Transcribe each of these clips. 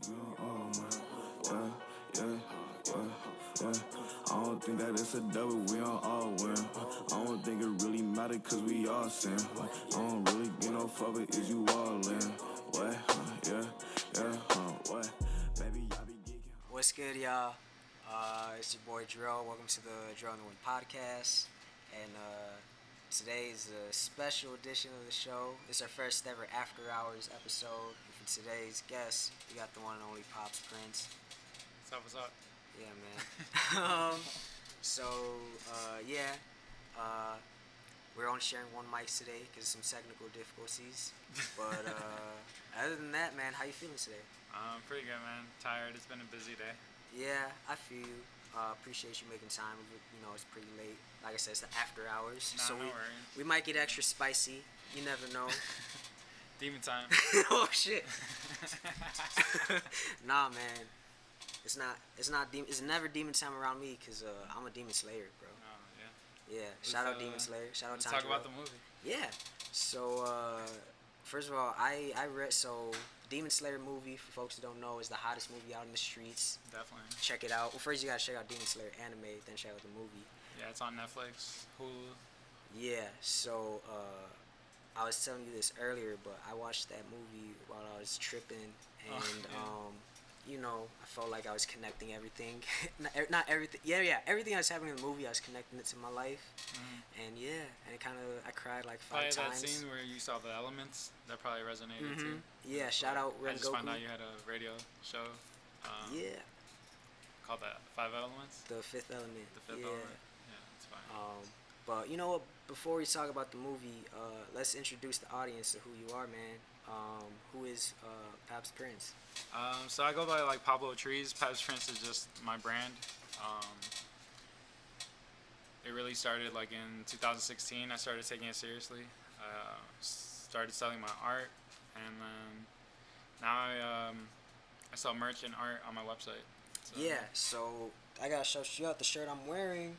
We on all win. Yeah. I don't think that it's a double, we on all win. I don't think it really matter cause we all sin. I don't really get no fuck, but is you all in? What? What? Baby, I be geeking. What's good, y'all? It's your boy Drill. Welcome to the Drill and the Wind podcast. And today is a special edition of the show. It's our first ever After Hours episode. And for today's guest, we got the one and only Pabs Prints. What's up? Yeah, man. We're only sharing one mic today because of some technical difficulties. But other than that, man, how you feeling today? Pretty good, man. Tired. It's been a busy day. Yeah, I feel you. Appreciate you making time. You know, it's pretty late. Like I said, it's the after hours. Nah, so no worries. we might get extra spicy. You never know. Demon time. Oh, shit. Nah, man. It's never demon time around me because I'm a demon slayer, bro. Oh, yeah. Yeah, shout out Demon Slayer. Shout out Let's Tanjiro. talk about the movie. Yeah. So, first of all, I read, so Demon Slayer movie, for folks who don't know, is the hottest movie out in the streets. Definitely. Check it out. Well, first you gotta check out Demon Slayer anime, then check out the movie. Yeah, it's on Netflix, Hulu. Yeah, so, I was telling you this earlier, but I watched that movie while I was tripping, and, you know, I felt like I was connecting everything. Not everything. Yeah. Everything that was happening in the movie, I was connecting it to my life. Mm-hmm. And yeah, and it kind of, I cried like 5 Probably times. that scene where you saw the elements, that probably resonated too. Yeah, shout out I Red just Goku. found out you had a radio show. Yeah, Called that Five Elements. the Fifth Element. The Fifth Element. Yeah, it's fine. But you know what? Before we talk about the movie, let's introduce the audience to who you are, man. Who is Pabs Prints? So I go by like Pablo Trees. Pabs Prints is just my brand. It really started like in 2016. I started taking it seriously. Started selling my art, and then now I sell merch and art on my website. So, Yeah, so I gotta show you out the shirt I'm wearing,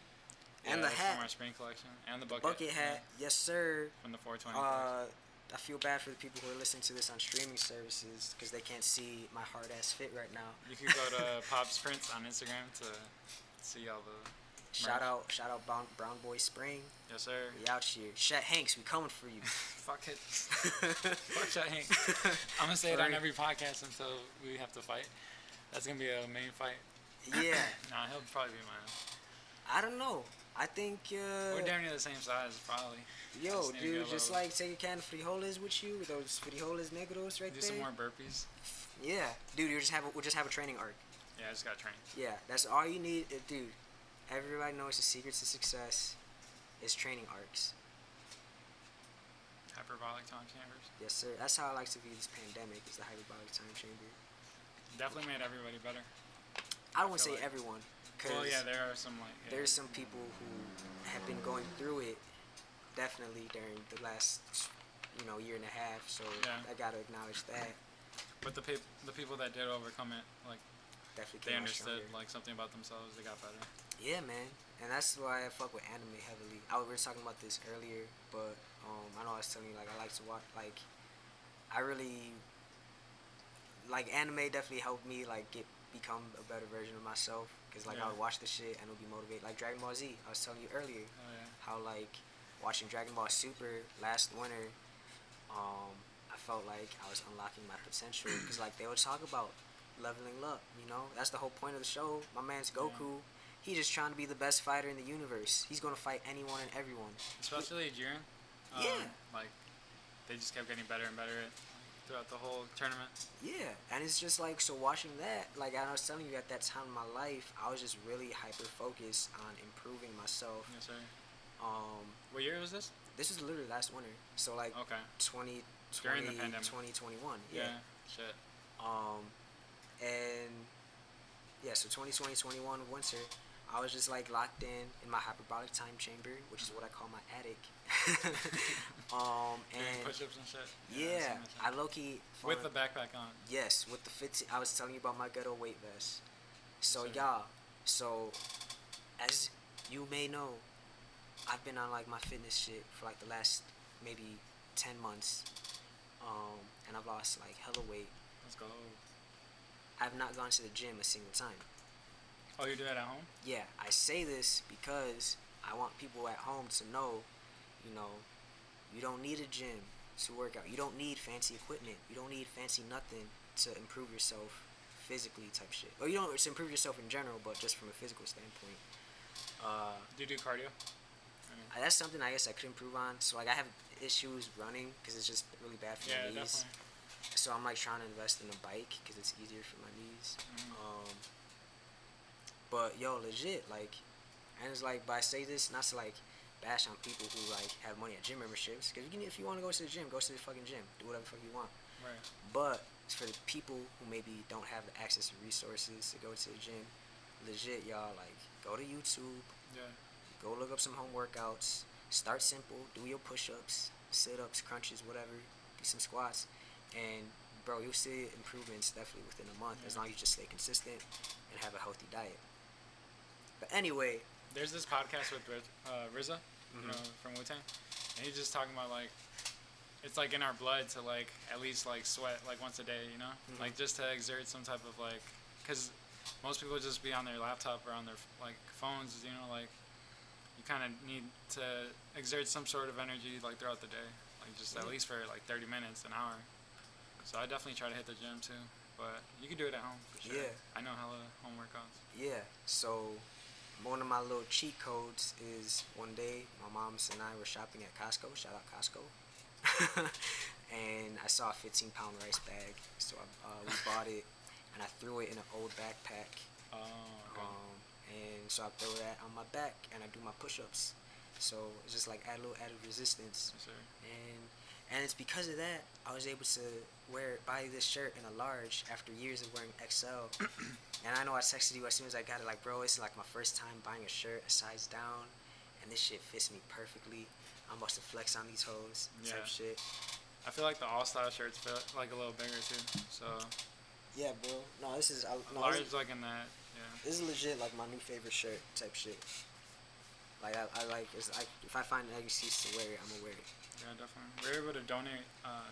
yeah, and the that's hat, from our spring collection, and the bucket hat. yeah, Yes, sir. from the 420 collection. I feel bad for the people who are listening to this on streaming services because they can't see my hard ass fit right now. You can go to Pabs Prints on Instagram to see all the Shout out Brown Boy Spring. Yes, sir. We out here. Chet Hanks, we coming for you. Fuck it. Fuck Chet Hanks. I'm gonna say it on every podcast until we have to fight. That's gonna be a main fight. Yeah. Nah, he'll probably be mine. I don't know. I think We're damn near the same size, probably. Yo, Just need to dude, get a just little- like take a can of frijoles with you, with those frijoles negros right do there. some more burpees. Yeah, dude, we'll just have a training arc. Yeah, I just got trained. Yeah, that's all you need, dude. Everybody knows the secret to success is training arcs. Hyperbolic time chambers. Yes, sir. That's how I like to view this pandemic, is the hyperbolic time chamber. Definitely made everybody better. I don't want to say feel like- everyone, because Well, yeah, there are some like. Yeah. there's some people who have been going through it definitely during the last, year and a half. So Yeah. I gotta acknowledge that. But the people that did overcome it, like Definitely they came out understood stronger. like something about themselves. They got better. Yeah, man, and that's why I fuck with anime heavily. We were talking about this earlier, but I know I was telling you, like, I like to watch, like, I really like anime. Definitely helped me like become a better version of myself, because like Yeah. I would watch the shit and it would be motivated. Like Dragon Ball Z, I was telling you earlier Oh yeah. how like watching Dragon Ball Super last winter, I felt like I was unlocking my potential, because like they would talk about leveling up. That's the whole point of the show. My man's Goku. He just trying to be the best fighter in the universe. He's gonna fight anyone and everyone. Especially Jiren. Yeah. Like they just kept getting better and better throughout the whole tournament. Yeah, and it's just like, so watching that, like I was telling you, at that time in my life, I was just really hyper focused on improving myself. Yes, sir. Um, What year was this? this was literally last winter, so like Okay. 2020, During the pandemic. 2021. Yeah. Shit. And yeah, so 2020, 21 winter, I was just like locked in my hyperbolic time chamber, which is what I call my attic. Doing And push-ups and shit. yeah, I I low key with the backpack on. yes, with the 15. I was telling you about my ghetto weight vest. So Yes, sir. y'all, so as you may know, I've been on like my fitness shit for like the last maybe 10 months, and I've lost like hella weight. Let's go. have not gone to the gym a single time. Oh, you do that at home? Yeah, I say this because I want people at home to know, you know, you don't need a gym to work out. You don't need fancy equipment. You don't need fancy nothing to improve yourself physically type shit. Or you don't to improve yourself in general, but just from a physical standpoint. Do you do cardio? That's something I guess I could improve on. So like I have issues running because it's just really bad for my knees. Definitely. So I'm like trying to invest in a bike because it's easier for my knees. But yo, legit, like, and it's like, but I say this not to like bash on people who like have money at gym memberships, because if you want to go to the gym, go to the fucking gym, do whatever the fuck you want. Right. But it's for the people who maybe don't have the access to resources to go to the gym. Legit, y'all, like, go to YouTube. Yeah. Go look up some home workouts. Start simple. Do your push-ups, sit-ups, crunches, whatever. Do some squats, and bro, you'll see improvements definitely within a month as long as you just stay consistent and have a healthy diet. But anyway, there's this podcast with RZA, you know, from Wu-Tang, and he's just talking about like it's like in our blood to like at least like sweat like once a day, you know, like just to exert some type of like, because most people just be on their laptop or on their like phones, you know, like you kind of need to exert some sort of energy like throughout the day, like just at least for like 30 minutes, an hour. So I definitely try to hit the gym too, but you can do it at home for sure. Yeah. I know hella home workouts. Yeah, so one of my little cheat codes is one day my mom's and I were shopping at Costco, shout out Costco, and I saw a 15-pound rice bag, so we bought it, and I threw it in an old backpack. Oh, okay. And so I throw that on my back, and I do my push-ups. So it's just like add a little added resistance. Yes, sir. And it's because of that I was able to buy this shirt in a large after years of wearing XL. And I know I texted you as soon as I got it, like, bro, it's like my first time buying a shirt a size down, and this shit fits me perfectly. I'm about to flex on these hoes, type shit. I feel like the all-style shirts fit like a little bigger too. So. Yeah, bro. No, this is large like in that. Yeah. This is legit like my new favorite shirt type shit. Like I like it's like if I find an excuse to wear it, I'm gonna wear it. Yeah, definitely. We're able to donate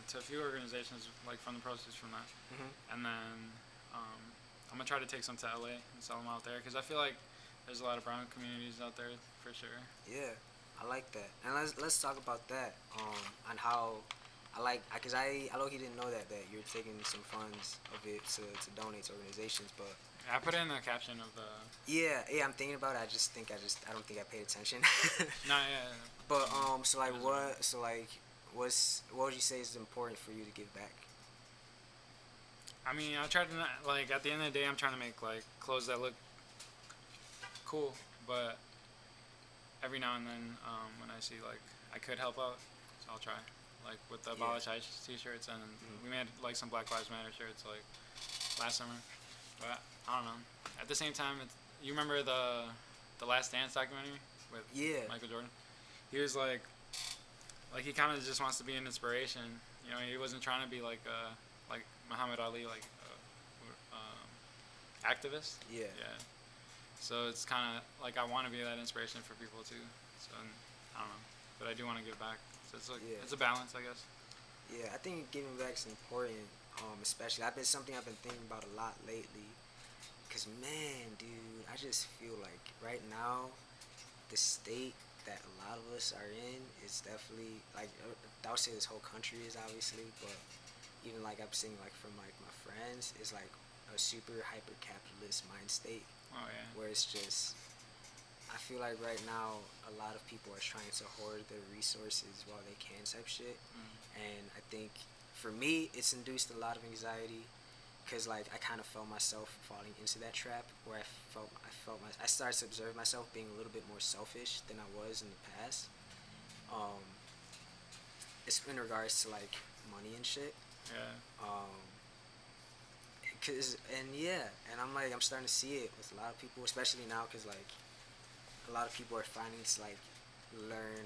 to a few organizations like from the proceeds from that, and then I'm gonna try to take some to LA and sell them out there because I feel like there's a lot of brown communities out there for sure. Yeah, I like that. And let's talk about that on how because I know he didn't know that you're taking some funds of it to donate to organizations, but I put it in the caption of the. Yeah, I'm thinking about it. I don't think I paid attention. Nah, yeah. But what would you say is important for you to give back? I mean, I try to not, like at the end of the day, I'm trying to make like clothes that look cool, but every now and then when I see like I could help out, so I'll try. Like with the Abolish ICE t-shirts, and we made like some Black Lives Matter shirts like last summer. But I don't know. At the same time, you remember the Last Dance documentary with Michael Jordan? He was like he kind of just wants to be an inspiration. You know, he wasn't trying to be like Muhammad Ali, like activist. Yeah. So it's kind of like I want to be that inspiration for people too. So I don't know, but I do want to give back. So it's like it's a balance, I guess. Yeah, I think giving back is important. Especially I've been thinking about a lot lately. Cause man, dude, I just feel like right now, the state that a lot of us are in is definitely like I would say this whole country is obviously, but even like I'm seeing like from like my friends is like a super hyper capitalist mind state. Oh yeah. Where it's just, I feel like right now a lot of people are trying to hoard their resources while they can type shit, and I think for me it's induced a lot of anxiety. Cause like I kind of felt myself falling into that trap where I started to observe myself being a little bit more selfish than I was in the past. It's in regards to like money and shit. Yeah. And I'm starting to see it with a lot of people, especially now, cause like a lot of people are finding to like learn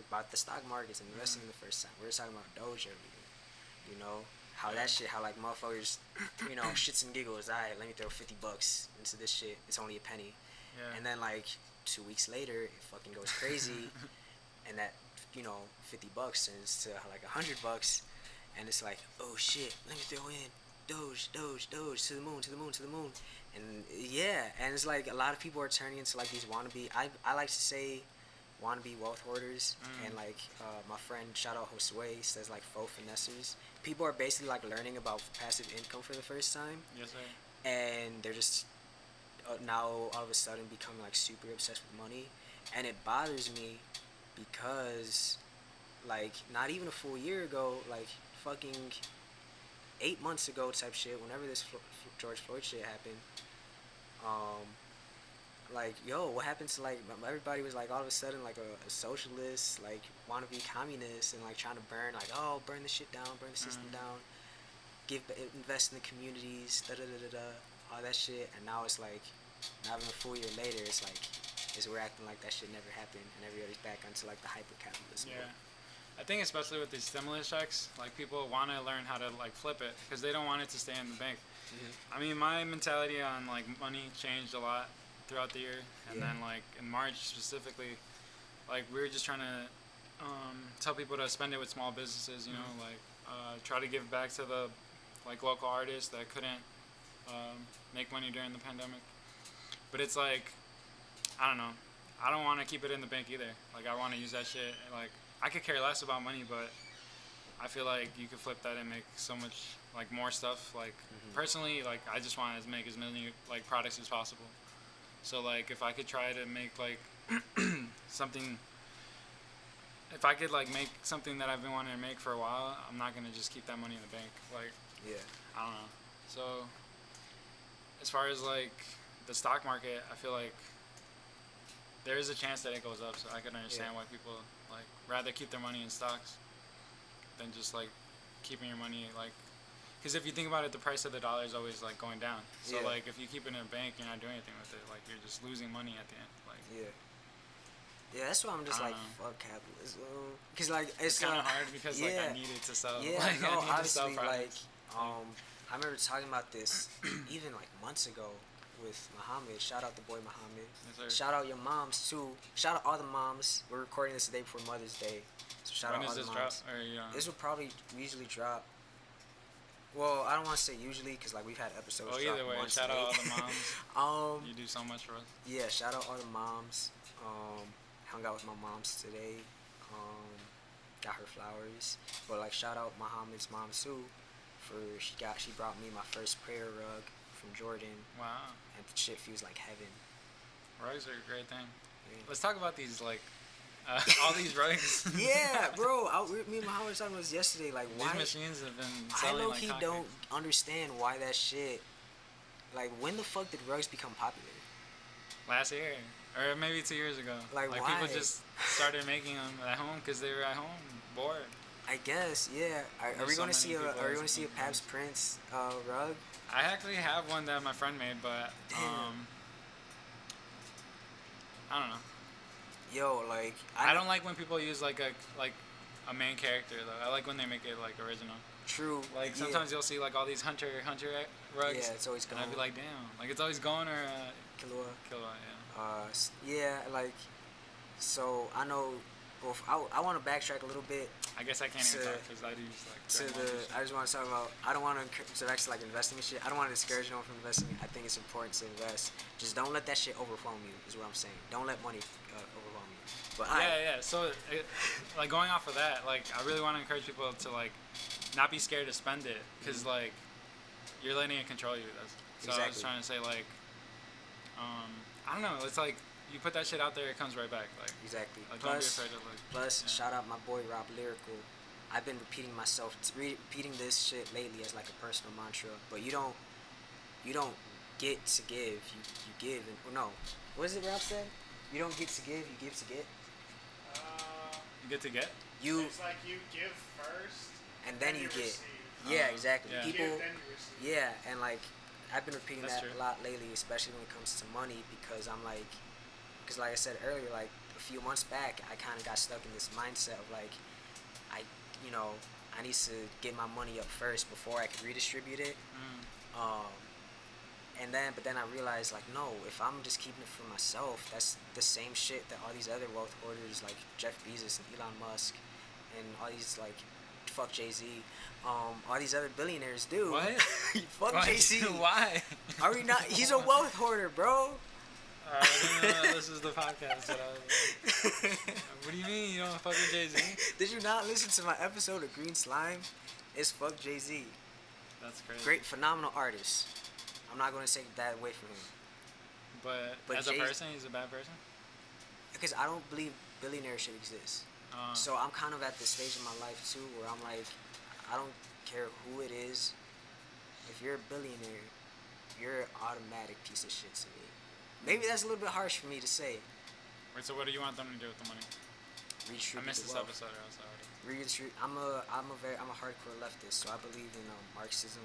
about the stock markets and investing in the first time. We were talking about doge earlier, you know. How like motherfuckers, you know, shits and giggles, alright, let me throw $50 into this shit, it's only a penny. Yeah. And then like 2 weeks later it fucking goes crazy and that, you know, $50 turns to like $100 and it's like, oh shit, let me throw in Doge, Doge, Doge, to the moon, to the moon, to the moon. And yeah, and it's like a lot of people are turning into like these wannabe. I like to say wannabe wealth hoarders, and like my friend shout out Josue says like faux finessers. People are basically like learning about passive income for the first time, Yes, sir. and they're just now all of a sudden becoming like super obsessed with money, and it bothers me because like not even a full year ago, like fucking 8 months ago type shit, whenever this George Floyd shit happened, um, like yo, what happened to like everybody was like all of a sudden like a socialist, like want to be communist and like trying to burn like oh burn the shit down, burn the system down, invest in the communities, da da da da da, all that shit, and now it's like not even a full year later, it's like we're acting like that shit never happened, and everybody's back onto like the hyper capitalism. Yeah. I think especially with these stimulus checks, like people want to learn how to like flip it because they don't want it to stay in the bank. I mean, my mentality on like money changed a lot throughout the year, and then like in March specifically, like we were just trying to tell people to spend it with small businesses, you know, like try to give back to the like local artists that couldn't make money during the pandemic. But it's like, I don't know, I don't want to keep it in the bank either. Like I want to use that shit. Like I could care less about money, but I feel like you could flip that and make so much like more stuff. Like personally, like I just want to make as many like products as possible. So like if I could try to make like something, if I could like make something that I've been wanting to make for a while, I'm not gonna just keep that money in the bank. Like I don't know. So as far as like the stock market, I feel like there is a chance that it goes up. So I can understand why people like rather keep their money in stocks than just like keeping your money like. Because if you think about it, the price of the dollar is always like going down. So like if you keep it in a bank, you're not doing anything with it. Like you're just losing money at the end. Like yeah, that's why I'm just like fuck capitalism. Cause like it's kind of hard because like I need it to sell. Yeah, like, no, I need to obviously sell like products. I remember talking about this even like months ago with Muhammad. Shout out the boy Muhammad. Yes, shout out your moms too. Shout out all the moms. We're recording this the day before Mother's Day. So shout out all the moms. Drop? Or, this will probably usually drop. Well, I don't want to say usually because like we've had episodes. Oh, either way, shout out all the moms. You do so much for us. Yeah, shout out all the moms. Hung out with my moms today. Got her flowers. But like shout out Muhammad's mom too, for she brought me my first prayer rug from Jordan. Wow. And shit feels like heaven. Rugs are a great thing. Yeah. Let's talk about these like all these rugs. Yeah, bro. Me and Muhammad was talking about this yesterday. Like, why these machines have been selling I like hotcakes. don't understand why that shit. Like, when the fuck did rugs become popular? Last year, or maybe 2 years ago. Like why? People just started making them at home because they were at home bored. I guess, yeah. Are we going to see a Pabs Prints rug? I actually have one that my friend made, but I don't know. Yo, like I don't like when people use like a main character though. I like when they make it like original. True. Like sometimes you'll see like all these hunter rugs. Yeah, it's always going. And I'd be like, damn, like it's always going or Killua. Yeah. Yeah, like so I know. Well, I want to backtrack a little bit. I guess I can't even talk because I do like. I just want to talk about. I don't want to actually like investing in shit. I don't want to discourage anyone from investing. I think it's important to invest. Just don't let that shit overwhelm you. Is what I'm saying. Don't let money overwhelm you. But yeah. So like going off of that, like I really want to encourage people to like not be scared to spend it because like you're letting it control you. So exactly. I was trying to say like, I don't know. It's like. You put that shit out there, it comes right back. Like exactly. Like, don't be afraid of shout out my boy Rob Lyrical. I've been repeating this shit lately as like a personal mantra. But you don't get to give. You give and no. What is it Rob said? You don't get to give. You give to get. You get to get. It's like you give first, and then you get. Receive. Yeah, exactly. Yeah. People. You give, then you receive. Yeah, and like I've been repeating That's that true. a lot lately, especially when it comes to money, because I'm like. Because like I said earlier, like a few months back, I kind of got stuck in this mindset of like, I need to get my money up first before I could redistribute it. But then I realized like, no, if I'm just keeping it for myself, that's the same shit that all these other wealth hoarders like Jeff Bezos and Elon Musk and all these like fuck Jay-Z. All these other billionaires do. What? Fuck Why? Jay-Z. Why? Are we not? He's a wealth hoarder, bro. I didn't know this is the podcast. What do you mean you don't fuck with Jay-Z? Did you not listen to my episode of Green Slime? It's fuck Jay-Z. That's crazy. Great, phenomenal artist. I'm not going to take that away from him. But as a person, he's a bad person? Because I don't believe billionaires should exist. So I'm kind of at this stage in my life, too, where I'm like, I don't care who it is. If you're a billionaire, you're an automatic piece of shit to me. Maybe that's a little bit harsh for me to say. Wait, so what do you want them to do with the money? Redistribute I missed the this wealth. episode. I was already. Redistribute. I'm a hardcore leftist, so I believe in Marxism.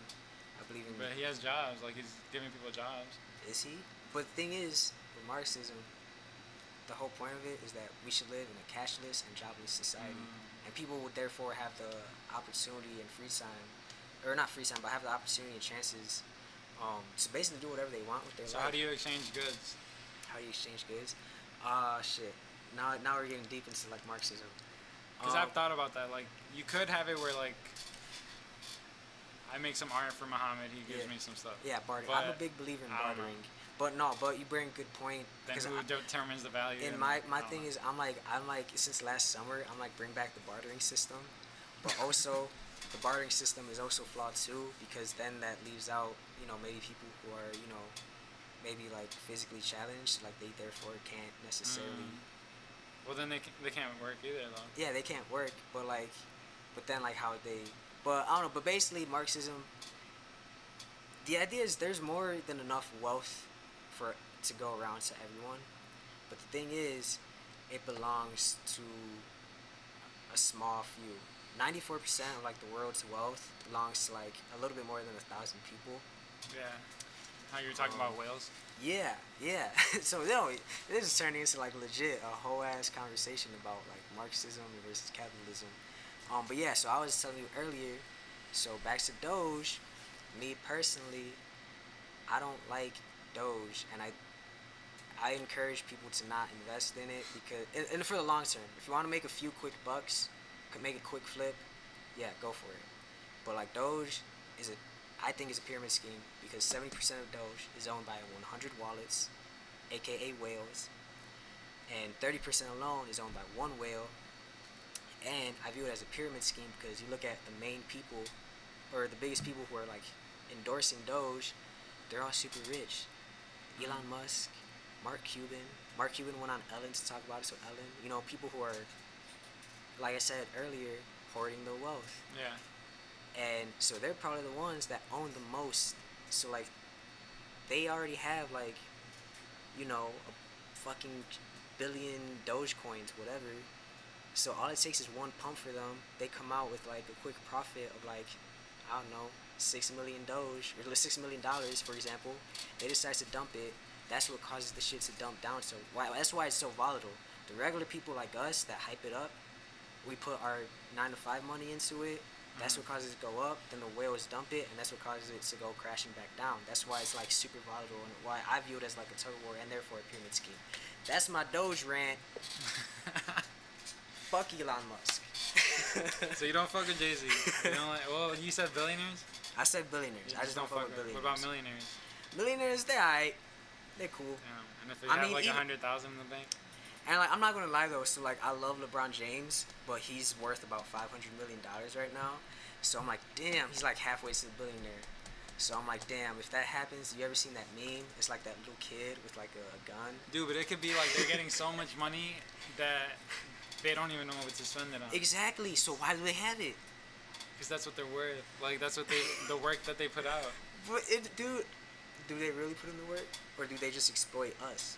I believe in. But he has jobs. Like, he's giving people jobs. Is he? But the thing is, with Marxism, the whole point of it is that we should live in a cashless and jobless society, and people would therefore have the opportunity and free time, or not free time, but have the opportunity and chances to basically do whatever they want with their So life. how do you exchange goods? How do you exchange goods? Shit. Now we're getting deep into like Marxism. Because I've thought about that. Like, you could have it where, like, I make some art for Muhammad, he gives me some stuff. Yeah, bartering. But I'm a big believer in I don't bartering. But you bring a good point. Then who determines the value? And my thing is, I'm like since last summer, I'm like bring back the bartering system, but also the bartering system is also flawed too, because then that leaves out maybe people who are maybe like physically challenged, like they therefore can't necessarily. Well, then they can't work either though. Yeah, they can't work, but then like how they. But I don't know. But basically, Marxism. The idea is there's more than enough wealth to go around to everyone, but the thing is, it belongs to a small few. 94% of like the world's wealth belongs to like a little bit more than 1,000 people. Yeah. How you're talking about whales? Yeah. So this is turning into like legit a whole ass conversation about like Marxism versus capitalism. But yeah, so I was telling you earlier. So back to Doge. Me personally, I don't like Doge, and I encourage people to not invest in it because, and for the long term, if you want to make a few quick bucks, make a quick flip, yeah, go for it. But like Doge I think is a pyramid scheme because 70% of Doge is owned by 100 wallets, aka whales, and 30% alone is owned by one whale. And I view it as a pyramid scheme because you look at the main people, or the biggest people who are like endorsing Doge, they're all super rich. Elon Musk, Mark Cuban. Mark Cuban went on Ellen to talk about it, so Ellen, people who are, like I said earlier, hoarding the wealth. Yeah. And so they're probably the ones that own the most. So like, they already have like, a fucking billion Dogecoins, whatever. So all it takes is one pump for them. They come out with like a quick profit of like, I don't know, $6 million Doge, or $6 million, for example. They decide to dump it. That's what causes the shit to dump down. So that's why it's so volatile. The regular people like us that hype it up, we put our 9 to 5 money into it. That's what causes it to go up. Then the whales dump it, and that's what causes it to go crashing back down. That's why it's like super volatile, and why I view it as like a tug of war and therefore a pyramid scheme. That's my Doge rant. Fuck Elon Musk. So you don't fuck with Jay-Z? You don't like? Well, you said billionaires. I said billionaires. I just don't fuck with billionaires. What about millionaires? Millionaires, they're alright. They're cool. Yeah. And if they have like 100,000 in the bank. And like, I'm not gonna lie though. So like, I love LeBron James, but he's worth about $500 million right now. So I'm like, damn, he's like halfway to the billionaire. So I'm like, damn, if that happens, you ever seen that meme? It's like that little kid with like a gun. Dude, but it could be like they're getting so much money that they don't even know what to spend it on. Exactly. So why do they have it? Because that's what they're worth. Like that's what the work that they put out. But dude, do they really put in the work, or do they just exploit us?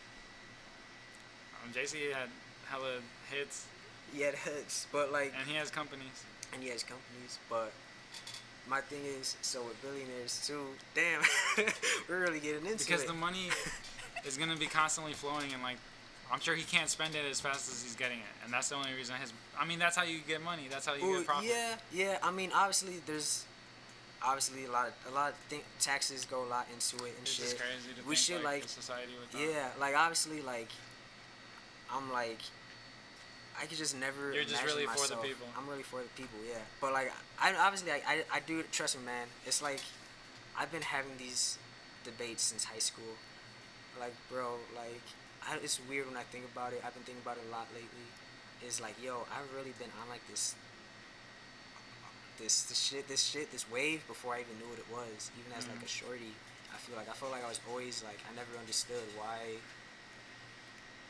JC had hella hits. He had hits, but like. And he has companies. But my thing is, so with billionaires too, damn, we're really getting into it. Because the money is gonna be constantly flowing, and like, I'm sure he can't spend it as fast as he's getting it, and that's the only reason that's how you get money. That's how you get profit. Yeah. I mean, obviously, there's a lot of taxes go a lot into it and it's shit. Just crazy to we think, should like the society with that. Yeah, like obviously, like I'm like I could just never. You're just imagine really for myself. the people. I'm really for the people, yeah. But like, I obviously I do trust me, man. It's like I've been having these debates since high school. Like, bro, like it's weird when I think about it. I've been thinking about it a lot lately. Is like, yo, I've really been on like this wave before I even knew what it was. Even as like a shorty, I felt like I was always like I never understood why.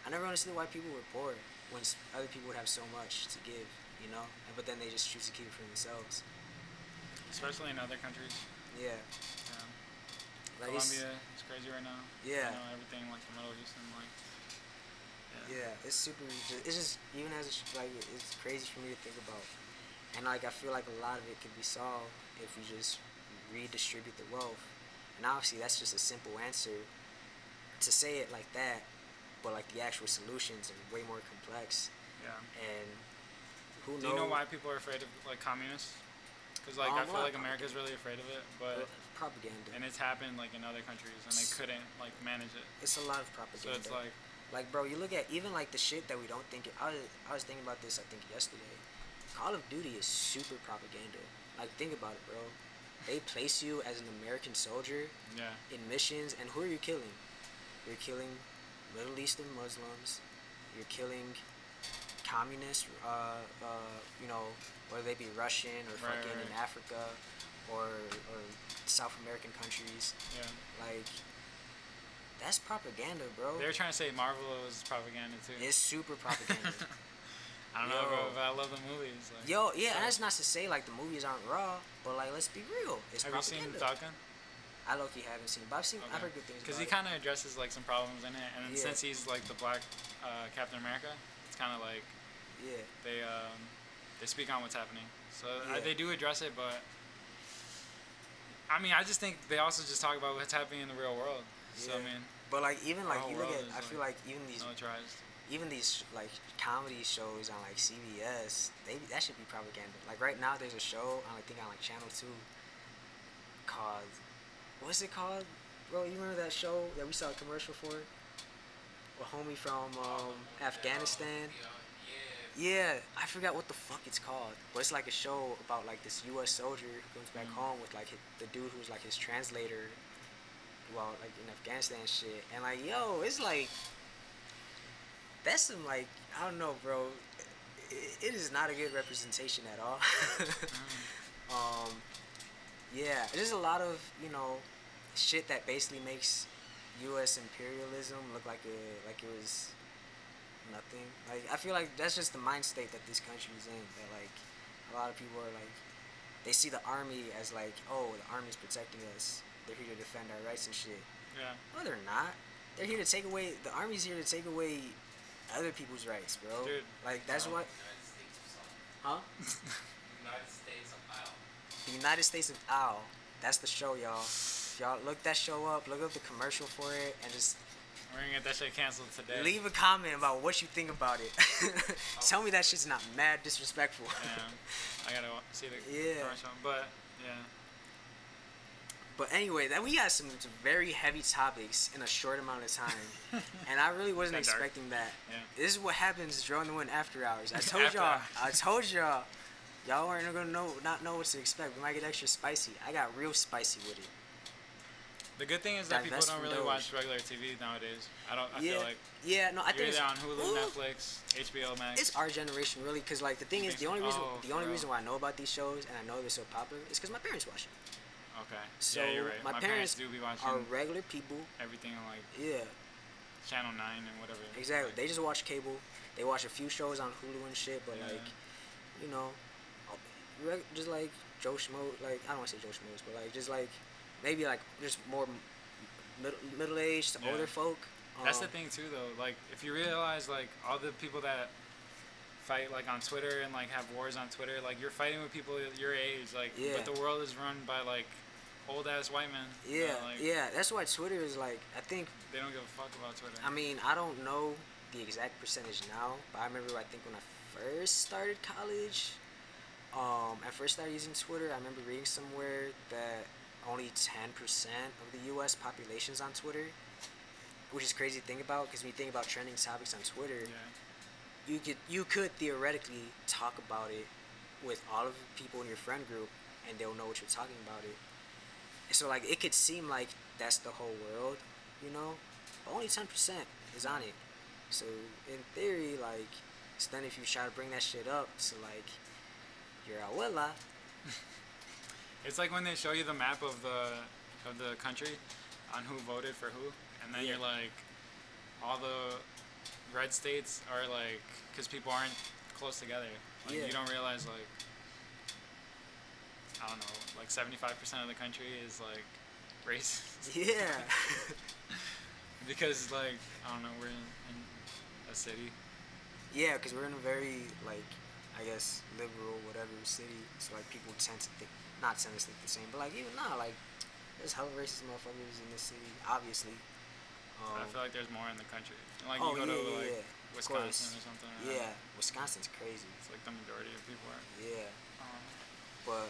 I never understood why people were poor when other people would have so much to give, you know. But then they just choose to keep it for themselves. Especially in other countries. Yeah. Yeah. Like Colombia is crazy right now. Yeah. You know, everything like the Middle East and like. Yeah, it's super. It's just even as like it's crazy for me to think about, and like I feel like a lot of it could be solved if we just redistribute the wealth. And obviously, that's just a simple answer to say it like that, but like the actual solutions are way more complex. Yeah. And who knows? Do you know why people are afraid of like communists? Because like I feel like America's really afraid of it, but propaganda. and it's happened like in other countries, and they couldn't like manage it. It's a lot of propaganda. So it's like bro, you look at even like the shit that we don't think. I was thinking about this I think yesterday. Call of Duty is super propaganda. Like think about it, bro. They place you as an American soldier in missions, and who are you killing? You're killing Middle Eastern Muslims. You're killing communists. You know, whether they be Russian or fucking in Africa, or South American countries. Yeah. Like. That's propaganda, bro. They were trying to say Marvel was propaganda too. It's super propaganda. I don't know, bro, but I love the movies. Like, and that's not to say like the movies aren't raw, but like let's be real, it's have propaganda. you seen Falcon? I low-key haven't seen, but I've heard good things. Because he kind of addresses like some problems in it, and since he's like the black Captain America, it's kind of like they speak on what's happening. So they do address it, but I mean, I just think they also just talk about what's happening in the real world. So I mean, but like even like you look at, I feel like militarized. Even these like comedy shows on like CBS, that should be propaganda. Like right now, there's a show on I think on like Channel 2 called, what's it called, bro? You remember that show that we saw a commercial for? A homie from Afghanistan. Yeah, I forgot what the fuck it's called, but it's like a show about like this U.S. soldier who comes back home with like the dude who's like his translator. Well, like in Afghanistan and shit, and like, yo, it's like, that's some like, I don't know, bro. It is not a good representation at all. Yeah, there's a lot of shit that basically makes U.S. imperialism look like it was nothing. Like I feel like that's just the mind state that this country is in. That like a lot of people are like, they see the army as like, oh, the army's protecting us. They're here to defend our rights and shit. Yeah. No, they're not. They're here to take away. The army's here to take away other people's rights, bro. Dude. Like that's what. Huh? United States of Owl. The United States of Owl. That's the show, y'all. If y'all look that show up, look up the commercial for it, and just we're gonna get that shit canceled today. leave a comment about what you think about it. Tell me that shit's not mad disrespectful. Yeah. I gotta see the commercial, but yeah. But anyway, then we got some very heavy topics in a short amount of time, and I really wasn't expecting that. Yeah. This is what happens during the after hours. I told y'all, y'all weren't gonna not know what to expect. We might get extra spicy. I got real spicy with it. The good thing is that people don't really watch regular TV nowadays. I feel like. Yeah, no, I think it's on Hulu, Netflix, HBO Max. It's our generation, really, because like the thing is, the only reason why I know about these shows and I know they're so popular is because my parents watch them. Okay. So yeah, you're right. My parents do be watching are regular people. Everything on like Channel 9 and whatever. Exactly. Like, they just watch cable. They watch a few shows on Hulu and shit, but like, just like Joe Schmo. Like I don't want to say Joe Schmoes, but like just like maybe like just more middle-aged to older folk. That's the thing too, though. Like if you realize like all the people that fight like on Twitter and like have wars on Twitter, like you're fighting with people your age, like but the world is run by like old ass white men. That's why Twitter is like, I think they don't give a fuck about Twitter. I mean, I don't know the exact percentage now, but I remember I think when I first started college, I first started using Twitter, I remember reading somewhere that only 10% of the US population's on Twitter, which is crazy to think about, because when you think about trending topics on Twitter, you could theoretically talk about it with all of the people in your friend group, and they'll know what you're talking about it. And so like it could seem like that's the whole world, but only 10% is on it. So in theory, like, so then if you try to bring that shit up, so like your abuela. It's like when they show you the map of the country on who voted for who, and then Yeah. you're like, all the red states are like, because people aren't close together. Like, Yeah. you don't realize, like, I don't know, like 75% of the country is like racist. Yeah. Because, like, I don't know, we're in a city. Yeah, because we're in a very, like, I guess, liberal, whatever city. So, like, people tend to think, not tend to think the same, but, like, even now, like, there's hella racist motherfuckers in this city, obviously. I feel like there's more in the country. Like, oh, you go to, like, yeah. Wisconsin or something. Yeah, Wisconsin's crazy. It's like the majority of people are. Yeah. Um, But,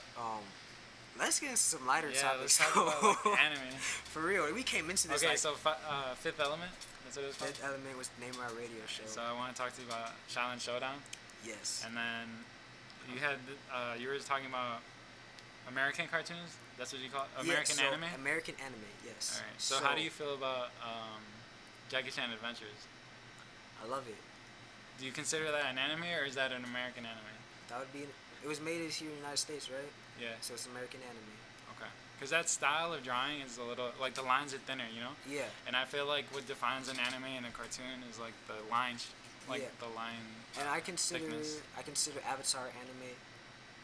let's get into some lighter yeah, topics. let's talk about, like, anime. For real, we came into this, Okay, like, so Fifth Element, that's what it was called? Fifth Element was the name of our radio show. So I want to talk to you about Shaolin Showdown. Yes. And then you were talking about American cartoons? That's what you call it? American yeah, so anime? American anime, yes. Alright, so how do you feel about Jackie Chan Adventures? I love it. Do you consider that an anime or is that an American anime? That would be. It was made here in the United States, right? Yeah. So it's American anime. Okay. Because that style of drawing is a little, like the lines are thinner, you know? Yeah. And I feel like what defines an anime and a cartoon is like the line, Yeah. the line And I consider thickness. Avatar anime.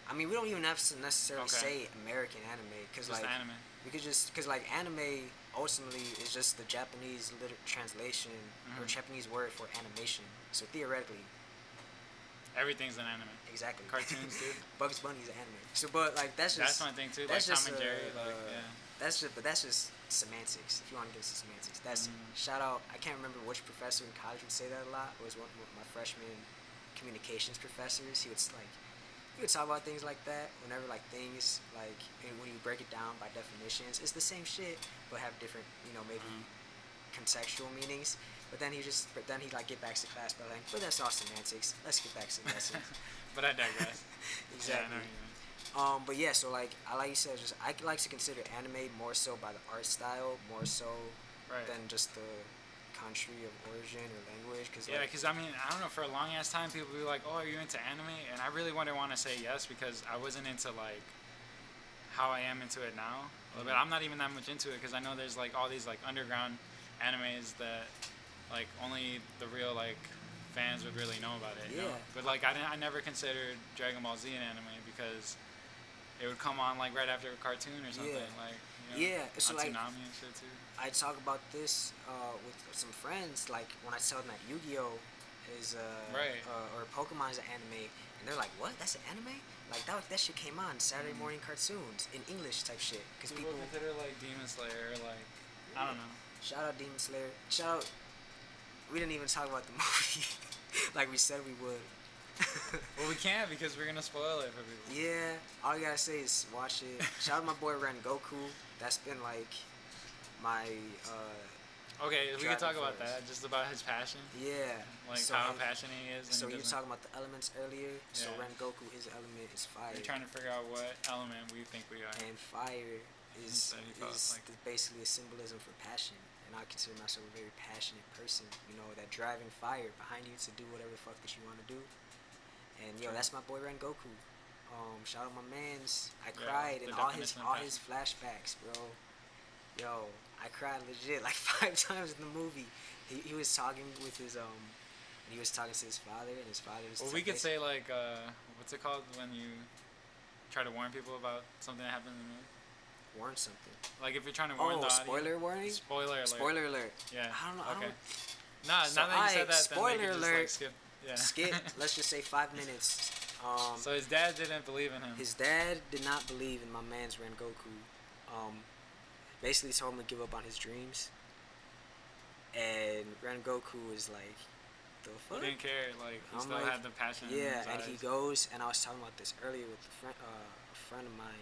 I mean, we don't even have to necessarily Okay. say American anime, because Just like anime. we could just because like anime ultimately is just the Japanese translation or Mhm. Japanese word for animation. So theoretically, Everything's an anime. exactly. Cartoons too. Bugs Bunny is an anime. So, but like that's just That's my thing too. Like that's Tom just and Jerry. Like, yeah. that's just semantics. If you want to get into semantics, that's shout out. I can't remember which professor in college would say that a lot. It was one of my freshman communications professors. He would talk about things like that. Whenever like things like and when you break it down by definitions, it's the same shit but have different maybe contextual meanings. But then he like get back to class by like, but that's all semantics. Let's get back to the lesson. But I digress. Exactly. Yeah, I know what you mean. But yeah, so like you said, I like to consider anime more so by the art style, more so Right. than just the country of origin or language. Cause Yeah, like, because I mean, I don't know, for a long ass time, people would be like, oh, are you into anime? And I really wouldn't want to say yes because I wasn't into like how I am into it now. A little bit. I'm not even that much into it because I know there's like all these like underground animes that like only the real like fans would really know about it. You know? Yeah. But like I never considered Dragon Ball Z an anime because it would come on like right after a cartoon or something. Yeah. Like Yeah, so, on like, Tsunami and shit too. I talk about this with some friends, like when I tell them that Yu-Gi-Oh is Right. or Pokemon is an anime, and they're like, "What? That's an anime?" Like that shit came on Saturday morning cartoons in English type shit. Because people consider like Demon Slayer, like I don't know. shout out Demon Slayer. Shout out. We didn't even talk about the movie like we said we would. Well, we can't because we're gonna spoil it for people. Yeah, all you gotta say is watch it. Shout out my boy Ren Goku. That's been like my Okay, we can talk Driving about force. that. Just about his passion, yeah. like So how him- passionate he is. And So he you were doesn't- talking about the elements earlier. So Yeah. Ren Goku, his element is fire, We're trying to figure out what element we think we are. and fire is said he felt like- basically a symbolism for passion. And I consider myself a very passionate person. That driving fire behind you to do whatever the fuck that you want to do. And that's my boy Ren Goku. Shout out my man's. I Yeah, cried the in all his definition of his flashbacks, bro. Yo, I cried legit like 5 times in the movie. He was talking with his he was talking to his father, and his father was. Well, we could say like, what's it called when you try to warn people about something that happened in the movie? warn something. Like if you're trying to warn the audience. Spoiler warning. Spoiler alert. Spoiler alert. Yeah. I don't know. Okay. I Nah, So, now that you said alright, that, spoiler then they could alert. just like skip. Yeah. don't skip. Let's just say 5 minutes. So his dad didn't believe in him. His dad did not believe in my man's Ren Goku. Basically told him to give up on his dreams. And Ren Goku was like, the He fuck? didn't care. Like he I'm still like, had the passion. in Yeah, his and eyes. he goes, and I was talking about this earlier with a friend of mine.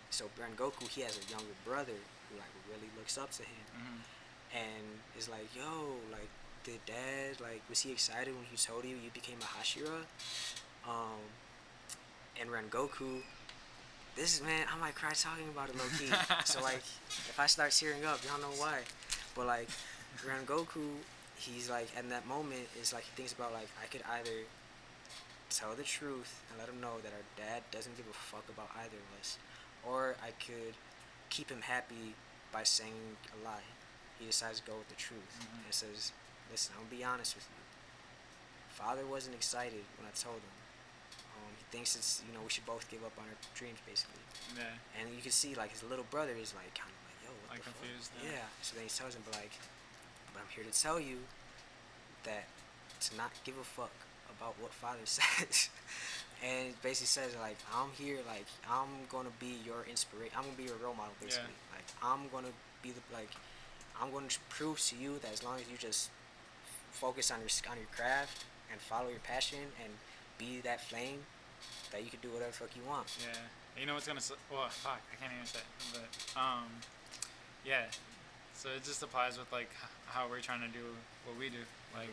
So Ren Goku, he has a younger brother who like really looks up to him, Mhm. and is like, yo, like did Dad, like, was he excited when he told you became a Hashira? And Rengoku, this is, man, I might cry talking about it low key. So like, if I start tearing up, y'all know why. But like, Rengoku, he's like, in that moment, is like, he thinks about like, I could either tell the truth and let him know that our dad doesn't give a fuck about either of us, or I could keep him happy by saying a lie. He decides to go with the truth and says, listen, I'm gonna be honest with you. Father wasn't excited when I told him. He thinks it's, you know, we should both give up on our dreams, basically. Yeah. And you can see, like, his little brother is, like, kind of like, yo, what Like the confused, fuck? yeah. Yeah. So then he tells him, but I'm here to tell you that to not give a fuck about what Father says. And it basically says, like, I'm here, like, I'm gonna be your inspiration. I'm gonna be your role model, basically. Yeah. Like, I'm gonna be the, like, I'm gonna prove to you that as long as you just focus on your craft and follow your passion and be that flame, that you can do whatever the fuck you want. Yeah. You know what's gonna? Well, fuck, I can't even say it. But yeah. So it just applies with like how we're trying to do what we do, like,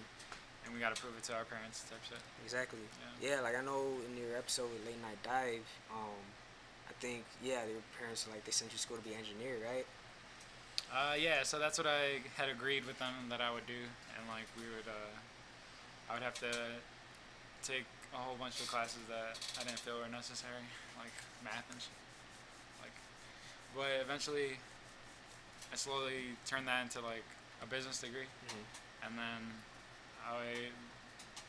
and we gotta prove it to our parents, type shit. Exactly. Yeah. Yeah, like I know in your episode with Late Night Dive, I think their parents like they sent you to school to be an engineer, right? Yeah. So that's what I had agreed with them that I would do, and like we would, I would have to take a whole bunch of classes that I didn't feel were necessary, like math and shit. Like, but eventually, I slowly turned that into like a business degree, and then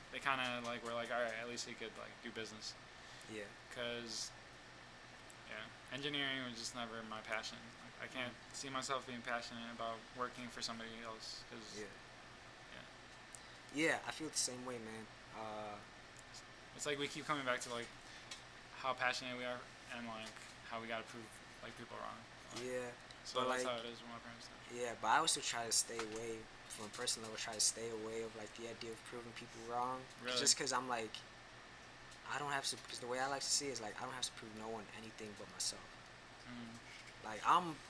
they kind of like were like, all right, at least he could like do business, Yeah. cause engineering was just never my passion. Like, I can't see myself being passionate about working for somebody else, cause Yeah, I feel the same way, man. it's like we keep coming back to like how passionate we are and like how we gotta prove like people wrong. Yeah. So but that's like, how it is with my parents. yeah, but I also try to stay away from a personal level. Try to stay away of like the idea of proving people wrong. Really? Just because I'm like, I don't have to. Because the way I like to see it is like I don't have to prove no one anything but myself. Like I'm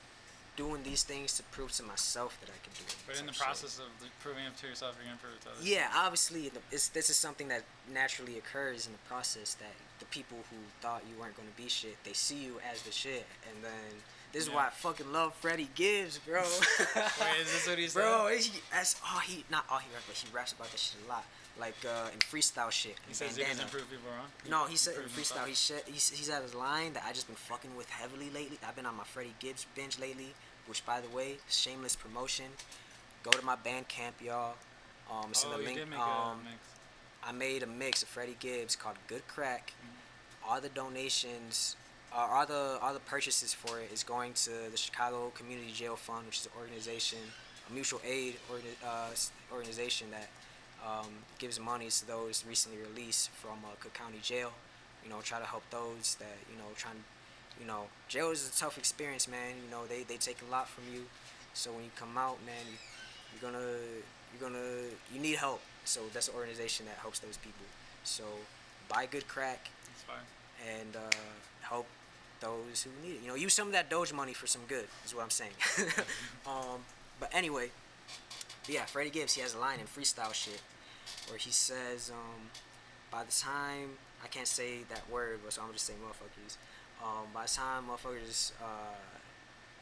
doing these things to prove to myself that I can do it. But in the process of proving it to yourself, you're gonna prove it to others. Yeah, obviously, this is something that naturally occurs in the process. That the people who thought you weren't going to be shit, they see you as the shit, and then this is why I fucking love Freddie Gibbs, bro. Wait, is this what he said? Bro, that's all he not all he raps, but he raps about that shit a lot. Like in freestyle shit. He says he doesn't prove people wrong. No, he said in freestyle. He's had his line that I just been fucking with heavily lately. I've been on my Freddie Gibbs binge lately. Which, by the way, shameless promotion. Go to my Bandcamp, y'all. It's in the link. Did make a mix. I made a mix of Freddie Gibbs called Good Crack. All the donations, all the purchases for it is going to the Chicago Community Jail Fund, which is an organization, a mutual aid organization that gives money to those recently released from Cook County Jail. You know, try to help those that jail is a tough experience, man. You know, they take a lot from you. So when you come out, man, you need help. So that's an organization that helps those people. So buy Good Crack. That's fine. And help those who need it. You know, use some of that doge money for some good, is what I'm saying. But anyway, yeah, Freddie Gibbs, he has a line in freestyle shit where he says, by the time, I can't say that word, but so I'm just saying motherfuckers. By the time motherfuckers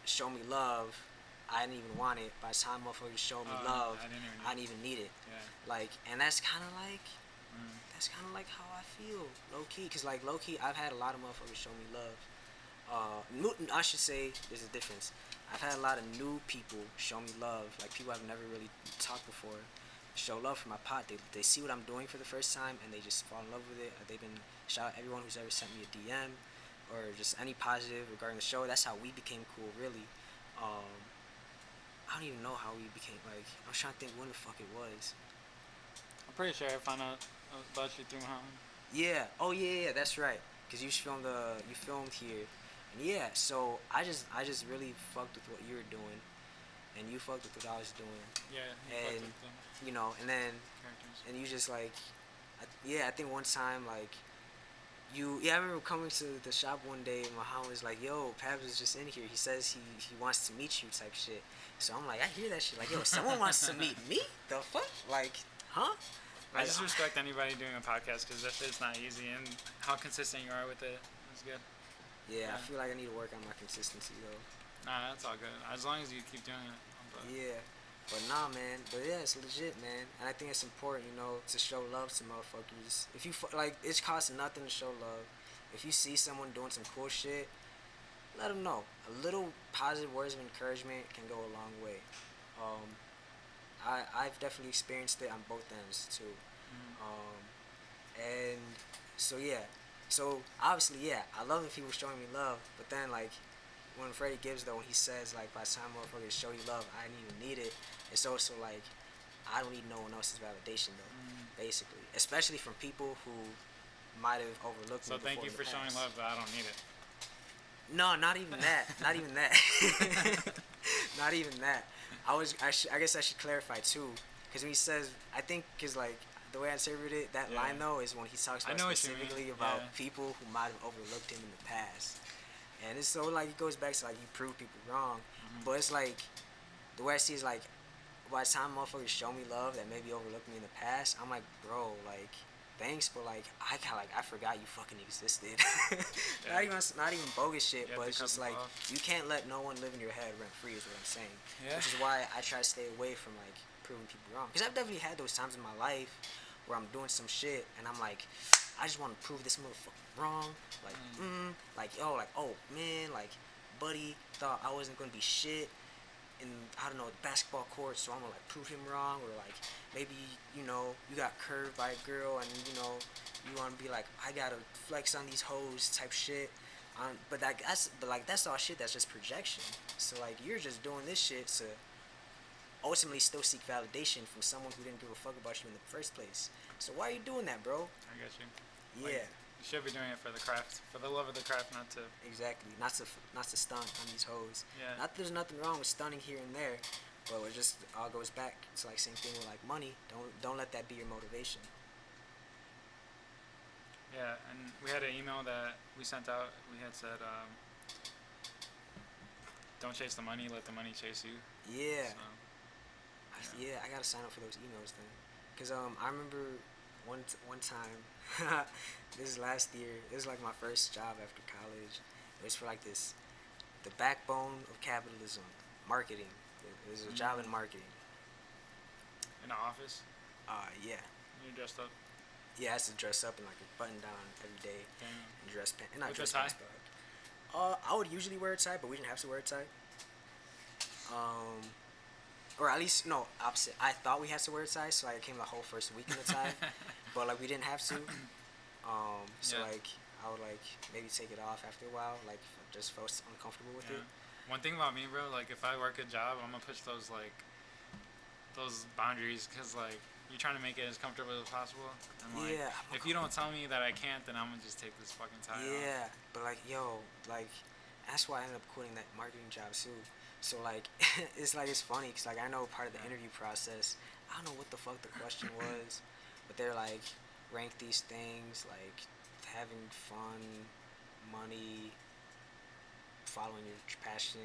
show me love, I didn't even want it. By the time motherfuckers show me love, I didn't even need it. Yeah. Like, and that's kind of like, how I feel, low key. Cause like low key, I've had a lot of motherfuckers show me love. I should say there's a difference. I've had a lot of new people show me love, like people I've never really talked before. Show love for my pot. They see what I'm doing for the first time and they just fall in love with it. They've been shout out everyone who's ever sent me a DM or just any positive regarding the show. That's how we became cool, really. I don't even know how we became, like, I'm trying to think when the fuck it was. I'm pretty sure I found out about you through him. Yeah. Oh yeah, that's right. Cause you filmed here, and yeah. So I just really fucked with what you were doing, and you fucked with what I was doing. Yeah. And you know, and then, and you just like, I think one time like, I remember coming to the shop one day and Muhammad was like, yo, Pabs is just in here. He says he wants to meet you type shit. So I'm like, I hear that shit. Like, yo, someone wants to meet me? The fuck? Like, huh? I Like, just respect anybody doing a podcast because that shit's not easy, and how consistent you are with it is good. yeah, I feel like I need to work on my consistency though. Nah, that's all good. As long as you keep doing it. Yeah. But nah, man. But yeah, it's legit, man. And I think it's important, to show love to motherfuckers. If you like, it costs nothing to show love. If you see someone doing some cool shit, let them know. A little positive words of encouragement can go a long way. I've definitely experienced it on both ends too. And so yeah, so obviously yeah, I love if people showing me love. But then like when Freddie Gibbs though, when he says like by the time motherfuckers show you love, I didn't even need it. It's also like I don't need no one else's validation though, basically, especially from people who might have overlooked me. So thank you for showing love, but I don't need it. No, not even that. Not even that. Not even that. I guess I should clarify too, because when he says, I think, because like the way I interpreted it, that line though is when he talks about specifically about people who might have overlooked him in the past, and it's so like it goes back to like you prove people wrong, but it's like the way I see it is like by the time motherfuckers show me love that maybe overlooked me in the past, I'm like, bro, like thanks, but like I forgot you fucking existed. not even bogus shit, but it's just like you can't let no one live in your head rent free is what I'm saying. Which is why I try to stay away from like proving people wrong, because I've definitely had those times in my life where I'm doing some shit and I'm like, I just want to prove this motherfucker wrong, like oh man, like buddy thought I wasn't gonna be shit in, I don't know, the basketball court, so I'm gonna like prove him wrong, or like maybe you got curved by a girl and you want to be like, I gotta flex on these hoes type shit, but that's all shit, that's just projection. So like you're just doing this shit to ultimately still seek validation from someone who didn't give a fuck about you in the first place. So why are you doing that, bro? I get you. Yeah. Like, you should be doing it for the craft, for the love of the craft, not to. Exactly. Not to stunt on these hoes. Yeah. Not that there's nothing wrong with stunning here and there, but it just all goes back to like same thing with like money. Don't let that be your motivation. Yeah, and we had an email that we sent out. We had said, don't chase the money, let the money chase you. Yeah. So, yeah, I gotta sign up for those emails then, cause I remember one time, this last year, it was like my first job after college. It was for like the backbone of capitalism, marketing. It was a job in marketing. in the office, Yeah. you're dressed up. Yeah, I had to dress up in like a button down every day, Damn. and dress pants. Not With dress a tie? pants, but like, I would usually wear a tie, but we didn't have to wear a tie. Or at least no, opposite. I thought we had to wear a tie, so I came the whole first week in a tie, but like we didn't have to. So Yeah. like I would like maybe take it off after a while, like if I just felt uncomfortable with Yeah. it. One thing about me, bro, like if I work a job, I'm gonna push those boundaries, cause like you're trying to make it as comfortable as possible. And like, Yeah. if you don't tell me that I can't, then I'm gonna just take this fucking tie off. Yeah, but like yo, like that's why I ended up quitting that marketing job too. So like it's funny because like I know part of the interview process, I don't know what the fuck the question was, but they're like rank these things like having fun, money, following your passion,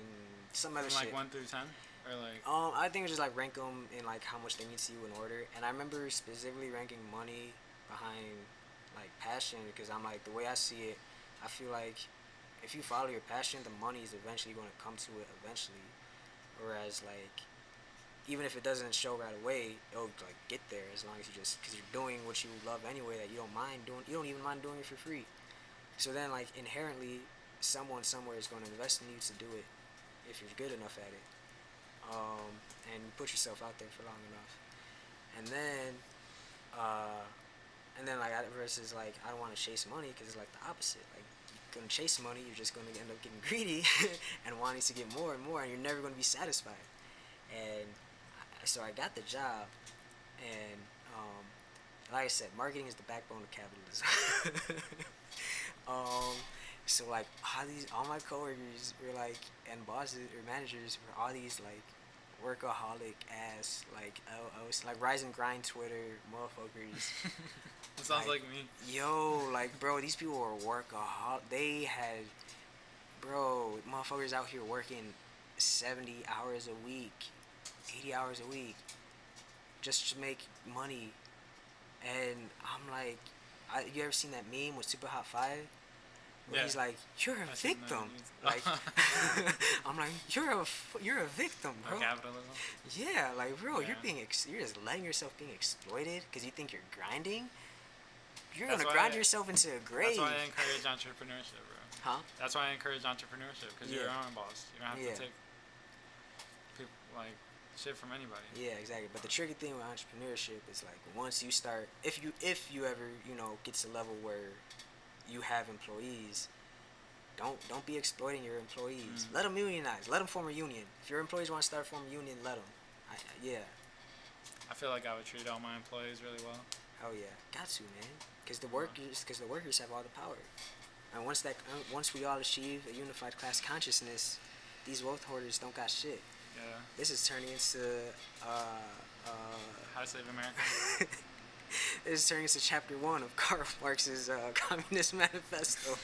some other From like shit. 1 through 10, or like. I think it was just like rank them in like how much they mean to you in order, and I remember specifically ranking money behind like passion, because I'm like, the way I see it, I feel like if you follow your passion, the money is eventually going to come to it eventually. Whereas like even if it doesn't show right away, it'll like get there as long as you just, because you're doing what you love anyway, that you don't mind doing. You don't even mind doing it for free. So then like inherently, someone somewhere is going to invest in you to do it if you're good enough at it. And put yourself out there for long enough, and then like versus like I don't want to chase money, because it's like the opposite. Like you're gonna chase money, you're just gonna end up getting greedy and wanting to get more and more, and you're never gonna be satisfied. And so I got the job, and like I said, marketing is the backbone of capitalism. So like all my coworkers were like, and bosses or managers were all these like workaholic ass like like rise and grind Twitter motherfuckers. It sounds like me. Yo, like bro, these people were workaholic. They had, bro, motherfuckers out here working 70 hours a week, 80 hours a week, just to make money. And I'm like, you ever seen that meme with Super Hot 5? Where Yeah. he's like, you're a I've seen that victim. meme. Like, I'm like, you're a victim, bro. Or capitalism. Yeah, like, bro, Yeah. you're just letting yourself being exploited because you think you're grinding. You're That's gonna why grind yourself into a grave. That's why I encourage entrepreneurship, bro. Huh? That's why I encourage entrepreneurship, because you're Yeah. your own boss. You don't have Yeah. to take people, like, shit from anybody. Yeah, exactly. But the tricky thing with entrepreneurship is like once you start, if you ever get to a level where you have employees, don't be exploiting your employees. Let them unionize. Let them form a union. If your employees want to start forming a union, let them. Yeah. I feel like I would treat all my employees really well. Hell yeah, got to, man. Because the workers have all the power. And once we all achieve a unified class consciousness, these wealth hoarders don't got shit. Yeah. This is turning into How to Save America. this is turning into chapter 1 of Karl Marx's Communist Manifesto.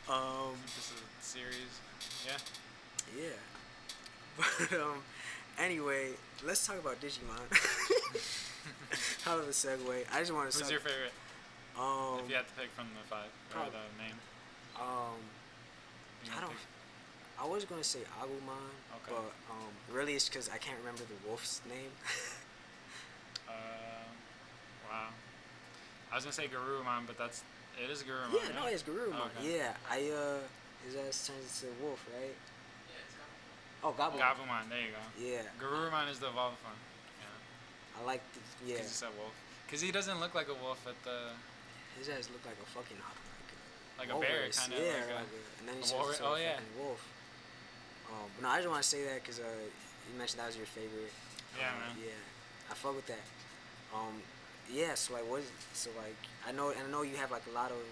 This is a series. Yeah. Yeah. But anyway, let's talk about Digimon. Hell of a segue. I just want to Who's say your favorite? If you had to pick from the 5 or the name. You I wanna don't. pick- I was gonna say Agumon, Okay. but really it's because I can't remember the wolf's name. Wow. I was gonna say Garurumon, but it is Garurumon. Yeah, no, it's Garurumon. Okay. Yeah, his ass turns into a wolf, right? Yeah, it's got Oh, Gabumon. Gabumon, there you go. Yeah, Garurumon is the evolved one. Yeah. I like yeah. Because you said wolf. Because he doesn't look like a wolf at the. His ass look like a fucking Like a bear, walrus. kind of. Yeah, Like and then he a turns walrus. into Oh, a yeah. fucking wolf. But no, I just want to say that because you mentioned that was your favorite. Yeah, man. Yeah, I fuck with that. Yeah, so like, I know you have like a lot of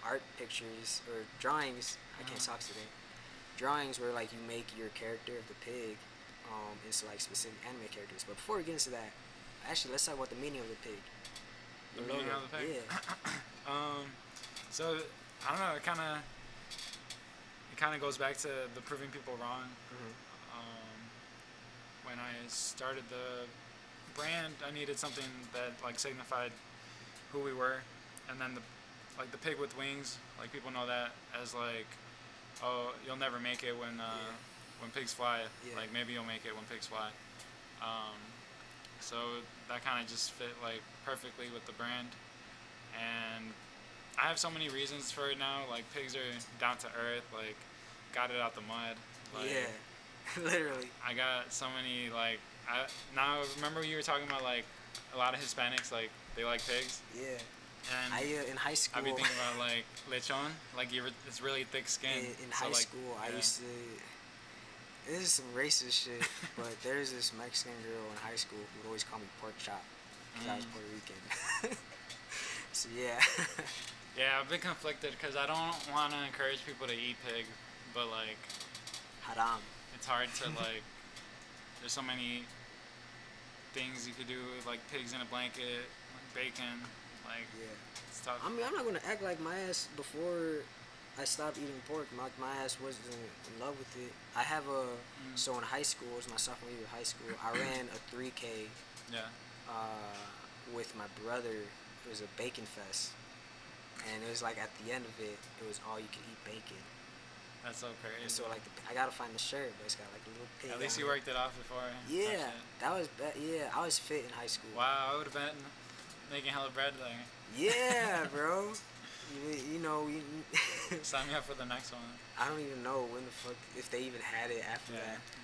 art pictures or drawings. I can't talk today. Drawings where like you make your character of the pig into like specific anime characters. But before we get into that, actually let's talk about the meaning of the pig. The meaning of the pig? Yeah. So I don't know. It kind of goes back to the proving people wrong. When I started the brand, I needed something that like signified who we were, and then the pig with wings. Like people know that as like, oh, you'll never make it when pigs fly. Yeah. Like maybe you'll make it when pigs fly. So that kind of just fit like perfectly with the brand, and I have so many reasons for it now. Like pigs are down to earth. Like got it out the mud. Like, Yeah. Literally. I got so many like. Now remember you were talking about like a lot of Hispanics like they like pigs. Yeah. And I in high school. I'd be thinking about like lechon, like it's really thick skin. In So, high like, school, I yeah. used to. This is some racist shit, but there's this Mexican girl in high school who would always call me pork chop because I was Puerto Rican. So yeah. Yeah, I've been conflicted because I don't want to encourage people to eat pig, but like Haram. it's hard to like. There's so many things you could do with like pigs in a blanket, like bacon, like Yeah. it's tough. I mean, I'm not gonna act like my ass before I stopped eating pork. My ass wasn't in love with it. I have so in high school, it was my sophomore year of high school. I ran a 3K Yeah. with my brother. It was a bacon fest, and it was like at the end of it, it was all you could eat bacon. That's so crazy. And so like I gotta find the shirt, but it's got like a little pig. At least on you it. worked it off before. Yeah, That shit. that was yeah. I was fit in high school. Wow, I would have been making hella bread there. Yeah, bro. You know, Sign me up for the next one. I don't even know when the fuck if they even had it after Yeah.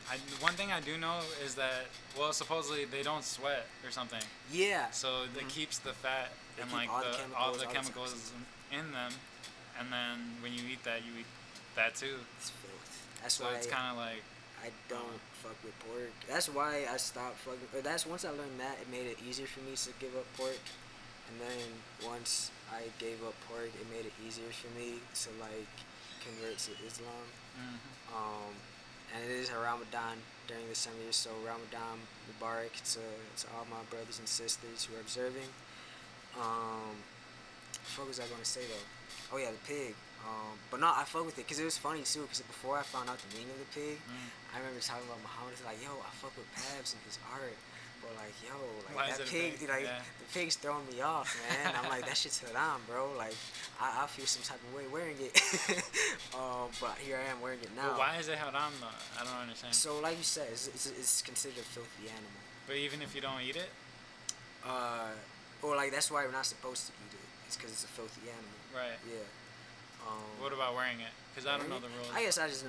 that. One thing I do know is that, well, supposedly they don't sweat or something. Yeah. So it keeps the fat They and keep like all the all chemicals, the all the chemicals toxins. in them, and then when you eat that, you eat that too. It's filth. That's So why it's kind of like, I don't fuck with pork. That's why I stopped fucking. Or that's once I learned that, it made it easier for me to give up pork. And then once I gave up pork, it made it easier for me to like convert to Islam. Mm-hmm. And it is Ramadan during the summer, so Ramadan Mubarak to all my brothers and sisters who are observing. What was I gonna say though? Oh yeah, the pig. But no, I fuck with it because it was funny too. Because before I found out the meaning of the pig, I remember talking about Muhammad. Like, yo, I fuck with Pabs and his art. But like, yo, like Why is that it a pig, pig? like Yeah. the pig's throwing me off, man. I'm like, that shit's haram, bro. Like, I feel some type of way wearing it. But here I am wearing it now. But why is it haram though? I don't understand. So like you said, it's considered a filthy animal. But even if you don't eat it, Or like that's why we're not supposed to eat it. It's because it's a filthy animal. right? Yeah. What about wearing it? Because I don't know the rules. I guess that's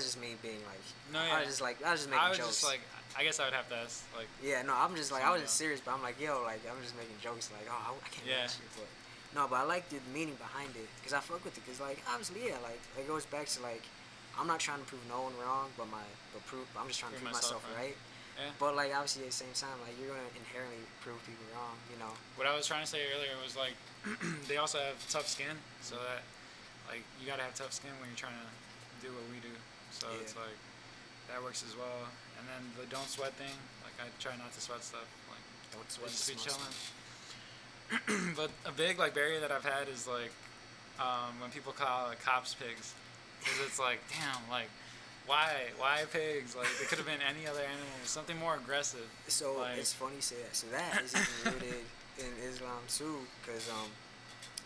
just me being like. No, yeah. I was just making I was jokes. just like, I guess I would have to ask, like, Yeah, no, I'm just like I wasn't Yeah. serious, but I'm like, yo, like I'm just making jokes, like, oh, I can't Yeah. do that shit, but no, but I like the meaning behind it, cause I fuck with it, cause like obviously, yeah, like it goes back to like I'm not trying to prove no one wrong, but I'm just trying to Prove prove myself myself right. Yeah. But like obviously at the same time, like you're gonna inherently prove people wrong, you know. What I was trying to say earlier was like, they also have tough skin, so that, like, you gotta have tough skin when you're trying to do what we do. So Yeah. it's like, that works as well. And then the don't sweat thing, like I try not to sweat stuff, like Don't sweat just the be small chilling. stuff. But a big like barrier that I've had is like, when people call it cops pigs, because it's like, damn, like, why pigs? Like it could have been any other animal, something more aggressive. So Like- it's funny you say that. So that is even rooted in Islam too, because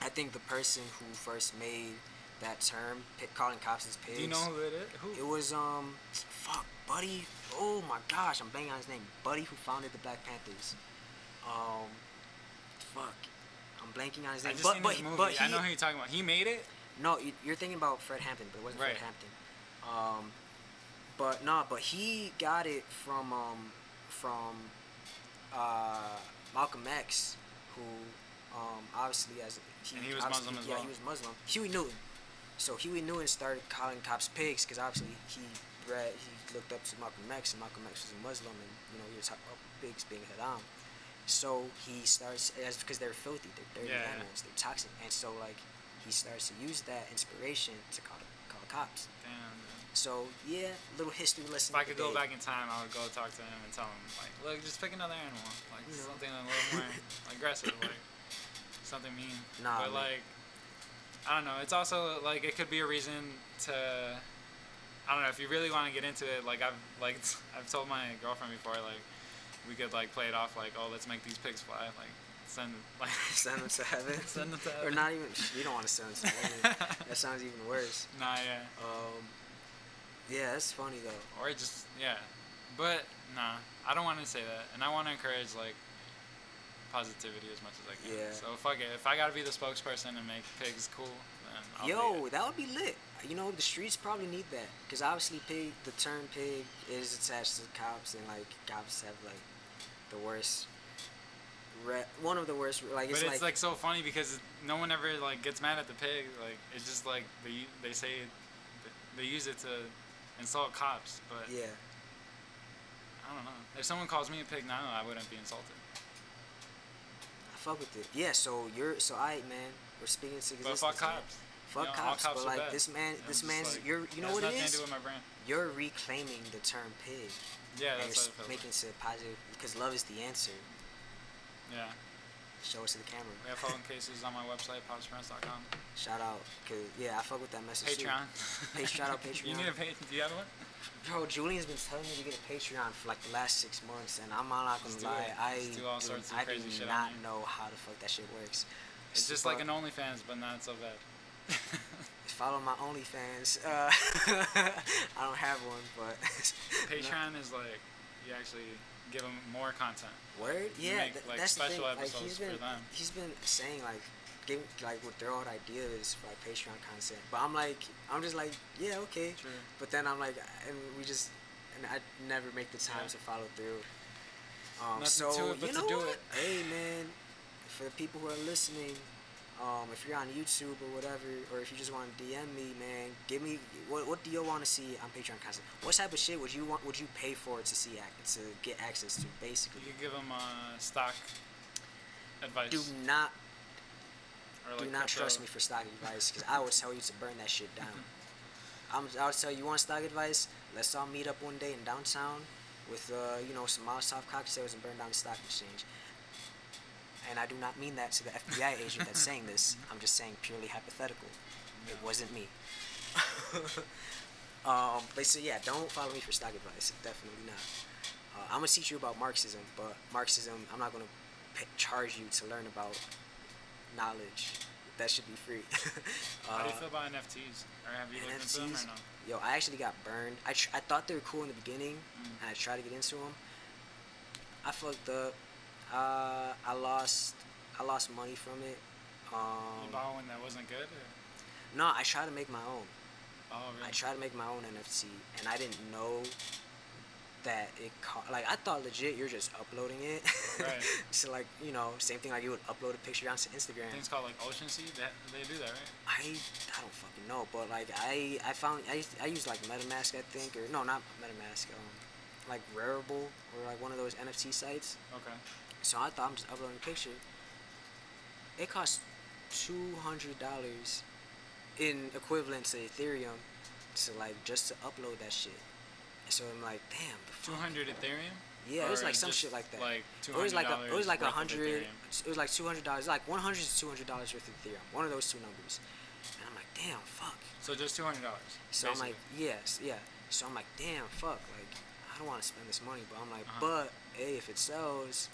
I think the person who first made that term, calling cops as pigs. Do you know who it is? Who? It was fuck, Buddy. Oh my gosh, I'm banging on his name. Buddy, who founded the Black Panthers. Fuck, I'm blanking on his I name. just seen his movie. But he, I know who you're talking about. He made it. no, you're thinking about Fred Hampton, but it wasn't Right. Fred Hampton. But he got it from Malcolm X, who obviously And he was obviously- Muslim as yeah, well. he was Muslim. Huey Newton. So Huey Newton started calling cops pigs because obviously he looked up to Malcolm X, and Malcolm X was a Muslim, and you know he was talking about pigs being haram. So he starts, that's because they're filthy, they're dirty Yeah. animals, they're toxic, and so like he starts to use that inspiration to call cops. Damn. Dude. So yeah, little history lesson. If I could go today. back in time, I would go talk to him and tell him, like, look, just pick another animal, like You know. something a little more aggressive, like something mean. Nah, but man. like, I don't know. It's also like it could be a reason to. I don't know if you really want to get into it. Like I've told my girlfriend before, like we could like play it off like, oh, let's make these pigs fly, like send like Send them to heaven. send them to Or heaven. not even. You don't want to send them to heaven. That sounds even worse. Nah, yeah. Yeah, that's funny though. Or just yeah, but nah, I don't want to say that, and I want to encourage like positivity as much as I can. Yeah. So fuck it, if I gotta be the spokesperson and make pigs cool, then I'll be Yo, it. that would be lit. You know, the streets probably need that because obviously, the term pig is attached to cops, and like cops have like the worst. One of the worst. Like But it's it's like so funny because no one ever like gets mad at the pig. Like it's just like they say they use it to insult cops, but yeah. I don't know. If someone calls me a pig now, I wouldn't be insulted. I fuck with it. Yeah, so alright, man. We're speaking to But fuck cops. Fuck You know, all cops, cops but are like bad. this man, I'm this just man's like, you know has what it nothing is? to do with my brand. You're reclaiming the term pig. Yeah, And that's you're what it feels making it positive because love is the answer. like. Yeah. Show us to the camera. We have phone cases on my website, PabsPrints.com. Shout out, cause yeah, I fuck with that message too. Patreon. Shout out Patreon. You need a page? Do you have one? Bro, Julian's been telling me to get a Patreon for like the last 6 months, and I'm not Just gonna do lie, it. Just do all sorts of I crazy do shit on not there. know how the fuck that shit works. It's just like an OnlyFans, but not so bad. Follow my OnlyFans. I don't have one, but Patreon is like, you actually give them more content. Word, You yeah, make, like, that's special the thing. Like episodes for them. he's been saying like, would throw out ideas for like Patreon content, but I'm just like, yeah, okay. True. But then I'm like, and I never make the time Yeah. to follow through. Nothing So to it but you to know do what? it. Hey man, for the people who are listening, if you're on YouTube or whatever, or if you just want to DM me, man, give me what do you want to see on Patreon content? What type of shit would you pay for to see to get access to? Basically, You can give them stock advice. do not. Or Do like not crypto? trust me for stock advice, because I will tell you to burn that shit down. I'll tell you, you want stock advice? Let's all meet up one day in downtown with, some Molotov cocktails and burn down the stock exchange. And I do not mean that to the FBI agent that's saying this. I'm just saying purely hypothetical. It wasn't me. But so yeah, don't follow me for stock advice. Definitely not. I'm gonna teach you about Marxism, but Marxism, I'm not gonna charge you to learn about knowledge. That should be free. How do you feel about NFTs? Or have you looked into them or NFTs? no? Yo, I actually got burned. I thought they were cool in the beginning, and I tried to get into them. I fucked up. I lost money from it. You bought one that wasn't good? Or? No, I tried to make my own. Oh, really? I tried to make my own NFT, and I didn't know that like, I thought legit you're just uploading it. Right. So like, same thing like you would upload a picture onto Instagram. I think it's called like Ocean Sea. They do that, right? I don't fucking know, but like I found I used like MetaMask, I think, or no, not MetaMask, like Rarible, or like one of those NFT sites. Okay. So I thought I'm just uploading a picture. It cost $200 in equivalent to Ethereum to like just to upload that shit. So I'm like, damn. 200 Ethereum? Yeah, it was Or like some just shit like that. Like $200 it was like $100. worth of Ethereum? It was like $200, like $100 to $200 worth of Ethereum. One of those two numbers. And I'm like, damn, fuck. So just $200. So I'm like, yes, yeah. So I'm like, damn, fuck. Like, I don't want to spend this money, but I'm like, but hey, if it sells,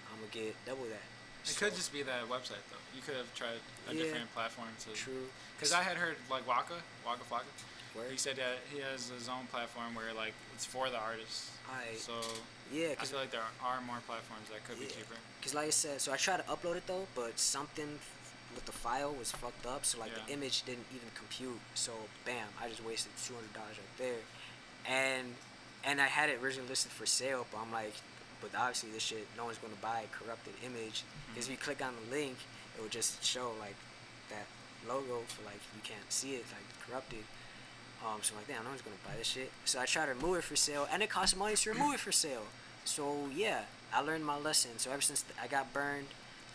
I'm gonna get double that. It could just be that website though. You could have tried a different platform to. True. Because I had heard like Waka Flocka. Word? He said that he has his own platform where like it's for the artists. So yeah, I feel like there are more platforms that could be cheaper. Because like I said, so I tried to upload it though, but something with the file was fucked up, so like the image didn't even compute. So bam, I just wasted $200 right there, and I had it originally listed for sale, but I'm like, but obviously this shit, no one's gonna buy a corrupted image. Because if you click on the link, it would just show like that logo for like you can't see it, like corrupted. So I'm like, damn, no one's gonna buy this shit. So I tried to remove it for sale, and it costs money to remove it for sale. So yeah, I learned my lesson. So ever since I got burned.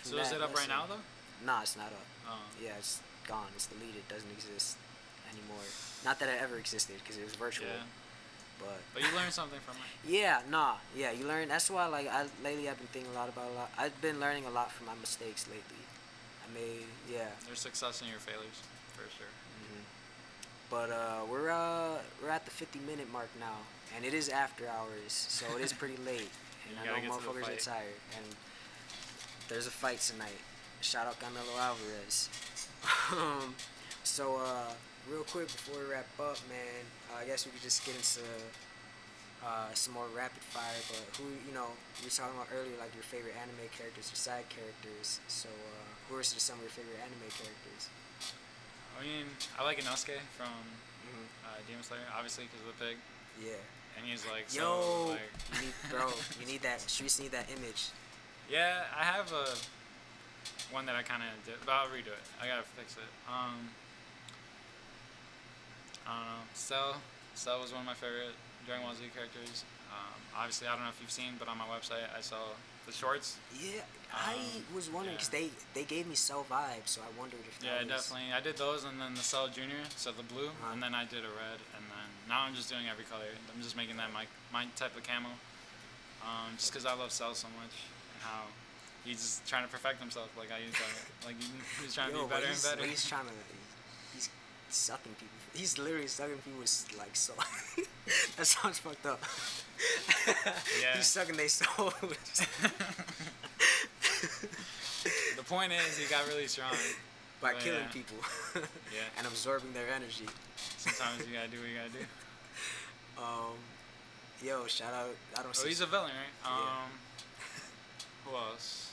So is it up right now though? Nah, it's not up. Oh. Yeah, it's gone. It's deleted. Doesn't exist anymore. Not that it ever existed, because it was virtual. Yeah. But you learned something from it. Yeah, you learn. That's why like lately I've been thinking a lot. I've been learning a lot from my mistakes lately. There's success in your failures, for sure. But we're at the 50-minute mark now, and it is after hours, so it is pretty late, and I know motherfuckers are tired. And there's a fight tonight. Shout out Canelo Alvarez. So real quick before we wrap up, man, I guess we could just get into some more rapid fire. But who we were talking about earlier, like your favorite anime characters or side characters. So who are some of your favorite anime characters? I mean, I like Inosuke from Demon Slayer, obviously, because of the pig. Yeah. And he's like, yo, like, you need that. Streets need that image. Yeah, I have one that I kind of did, but I'll redo it. I gotta fix it. I don't know. Cell was one of my favorite Dragon Ball Z characters. Obviously, I don't know if you've seen, but on my website I saw the shorts. Yeah, I was wondering because they gave me Cell vibes, so I wondered if that was... definitely. I did those, and then the Cell Junior, so the blue, and then I did a red, and then now I'm just doing every color. I'm just making that my type of camo, just because I love Cell so much, and how he's just trying to perfect himself, like I used to, like he's trying to be better and better. He's sucking people. He's literally sucking people with like soul. That sounds fucked up. Yeah. He's sucking their souls. The point is, he got really strong by killing people. Yeah. And absorbing their energy. Sometimes you gotta do what you gotta do. Yo, shout out. I don't. He's a villain, right? Yeah. Who else?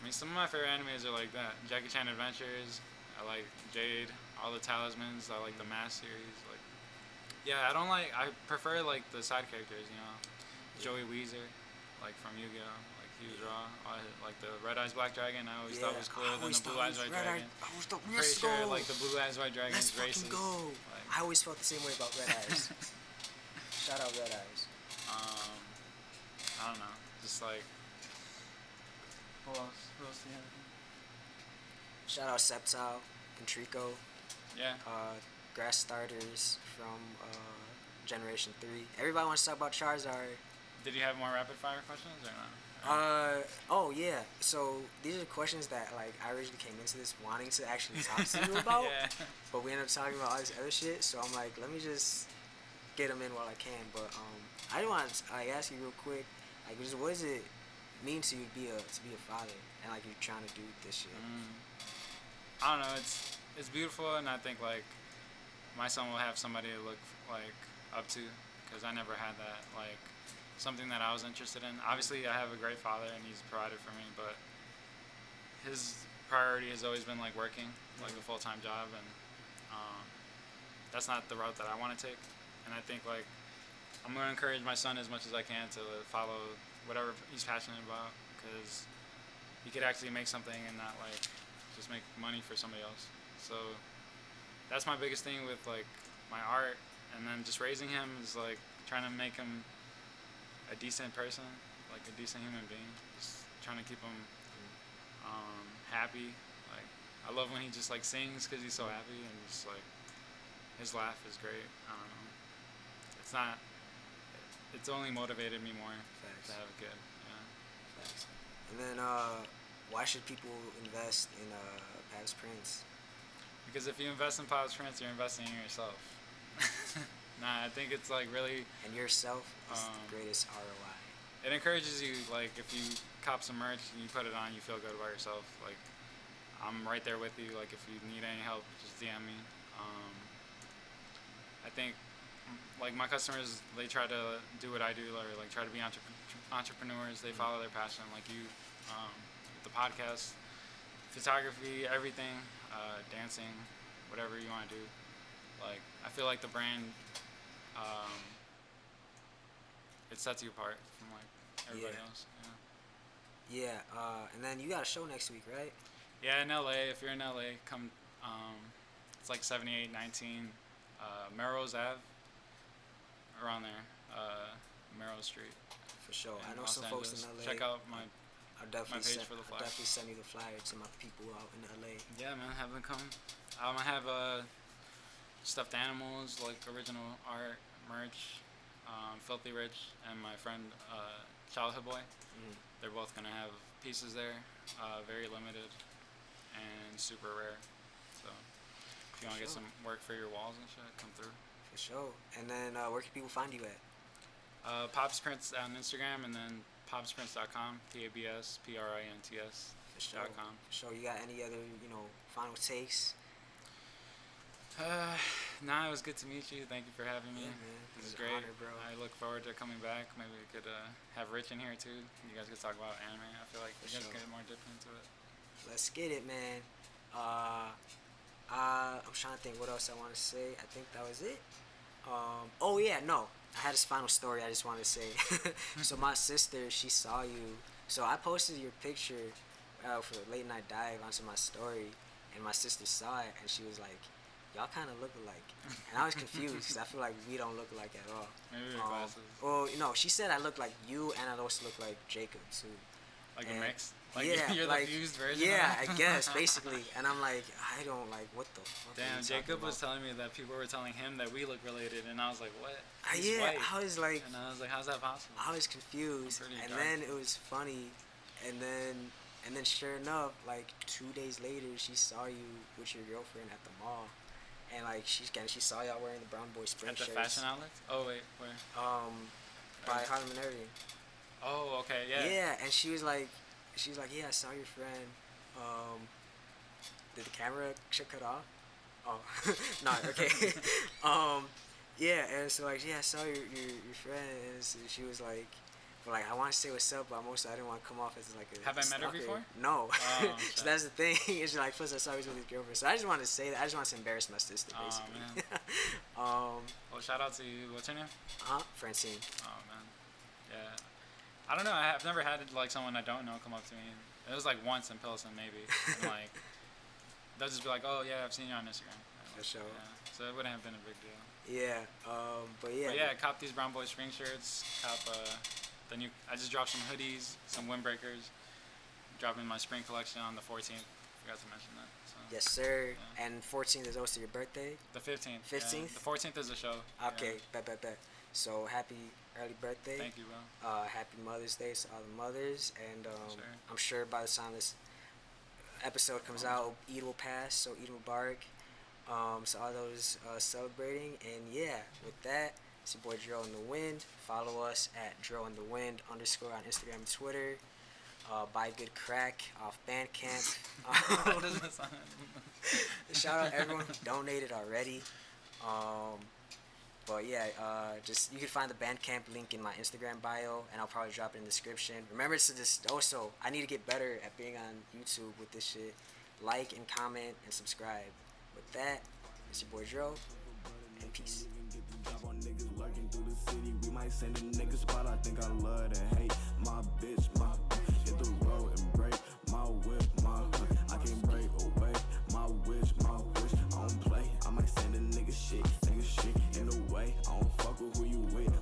I mean, some of my favorite animes are like that. Jackie Chan Adventures. I like Jade. All the Talismans. I like the Mask series. Like, yeah, I prefer like the side characters. Joey Weezer, like from Yu-Gi-Oh. Like he was raw. Like the Red Eyes Black Dragon. I always thought was cooler than the Blue Eyes White Dragon. Pretty sure like the Blue Eyes White Dragon is racist. Let's fucking go. Like, I always felt the same way about Red Eyes. Shout out Red Eyes. I don't know. Just like, who else do you have? Shout out Septile and Trico, Yeah. grass starters from Generation 3. Everybody wants to talk about Charizard. Did you have more rapid fire questions or not? Oh yeah. So these are questions that like I originally came into this wanting to actually talk to you about, Yeah. but we ended up talking about all this other shit. So I'm like, let me just get them in while I can. But I just want to like ask you real quick, like, just what does it mean to you to be a father and like you're trying to do this shit? I don't know. It's beautiful, and I think like my son will have somebody to look like up to, because I never had that, like something that I was interested in. Obviously, I have a great father, and he's provided for me, but his priority has always been like working, like a full-time job, and that's not the route that I want to take. And I think like I'm gonna encourage my son as much as I can to follow whatever he's passionate about, because he could actually make something and not like just make money for somebody else. So that's my biggest thing with like my art, and then just raising him is like trying to make him a decent person, like a decent human being. Just trying to keep him happy. Like I love when he just like sings because he's so happy, and just like his laugh is great. I don't know. It's not. It's only motivated me more Facts. to have a kid. Yeah. Facts. And then why should people invest in Pabs Prints? Because if you invest in Pabs Prints, you're investing in yourself. Nah, I think it's like really. And yourself is the greatest ROI. It encourages you, like if you cop some merch and you put it on, you feel good about yourself. Like I'm right there with you. Like if you need any help, just DM me. I think like my customers, they try to do what I do, or like try to be entrepreneurs. They follow their passion, like you, with the podcast, photography, everything, dancing, whatever you want to do. Like I feel like the brand, it sets you apart from like everybody else. Yeah, and then you got a show next week, right? Yeah, in LA. If you're in LA, come. It's like 78, 19, Melrose Ave, around there, Merrill Street. For sure. I know Los some folks in Angeles. LA. Check out my I'll definitely page send, for the I'll flyer. definitely send you the flyer to my people out in LA. Yeah, man, have them come. I have stuffed animals, like original art, merch, Filthy Rich, and my friend Childhood Boy. They're both gonna have pieces there, very limited and super rare. So if you want to get some work for your walls and shit, come through. For sure. And then where can people find you at? Pabs Prints on Instagram, and then pabsprints.com, PABSPRINTS. For sure. .com. For sure. You got any other, final takes? Nah, it was good to meet you. Thank you for having me. Yeah, man. This is It was an great. honor, bro. I look forward to coming back. Maybe we could have Rich in here too. You guys could talk about anime. I feel like you guys sure. could get more dipped into it. Let's get it, man. I'm trying to think what else I want to say. I think that was it. Oh yeah, no. I had this final story I just wanted to say. So my sister, she saw you. So I posted your picture for the late night dive onto my story, and my sister saw it, and she was like, "Y'all kind of look alike." And I was confused because I feel like we don't look alike at all. Maybe your glasses. Well, she said I look like you, and I also look like Jacob too. Like And a mix? Like yeah, you're like, the fused version yeah, of I guess, basically. And I'm like, I don't like, what the fuck are Damn, you Jacob talking was about? telling me that people were telling him that we look related, and I was like, what? He's Yeah, white. I was like, And I was like, how's that possible? I was confused. I'm pretty And dark. then it was funny. And then sure enough, like 2 days later, she saw you with your girlfriend at the mall. And like, she saw y'all wearing the Brown Boy Spring At the shirts. fashion outlet? Oh, wait, where? By Harlem and Irving. Oh, okay, yeah. Yeah, and she was like, yeah, I saw your friend. Did the camera shit cut off? Oh, no, okay. Yeah, and so like, yeah, I saw your friend, and so she was like, but like, I want to say what's up, but I didn't want to come off as like a Have I met her stalker. before? No. Oh, So shit. that's the thing. It's like, plus I saw you with his girlfriend. So I just wanted to say that. I just wanted to embarrass my sister, Oh, basically. man. Well, shout out to you. What's your name? Francine. Oh, man. Yeah. I don't know. I've never had like someone I don't know come up to me. It was like once in Pilsen, maybe. And like, they'll just be like, oh, yeah, I've seen you on Instagram. And, For sure. Yeah. So it wouldn't have been a big deal. Yeah. But yeah. But yeah, cop these Brown Boy Spring shirts. Cop the new. I just dropped some hoodies, some windbreakers. Dropping my spring collection on the 14th forgot to mention that. So. Yes, sir. Yeah. And 14th is also your birthday. The 15th. 15th? Yeah. The 14th is the show. Okay, Yeah. bet. So happy early birthday. Thank you, bro. Happy Mother's Day to all the mothers, and Sure. I'm sure by the time this episode comes out, Eid will pass. So Eid Mubarak. So all those celebrating, and yeah, with that, it's your boy Drill in the Wind. Follow us at Drill in the Wind _ on Instagram and Twitter. Buy good crack off Bandcamp. What is this on? Shout out everyone who donated already. But yeah, just you can find the Bandcamp link in my Instagram bio, and I'll probably drop it in the description. Remember to just also, I need to get better at being on YouTube with this shit. Like and comment and subscribe. With that, it's your boy Dro, and peace. Niggas lurking through the city. We might send a nigga spot. I think I love to hate my bitch, my hit the road and break my whip, my I can't break away my wish, my wish. I don't play. I might send a nigga shit in a way. I don't fuck with who you with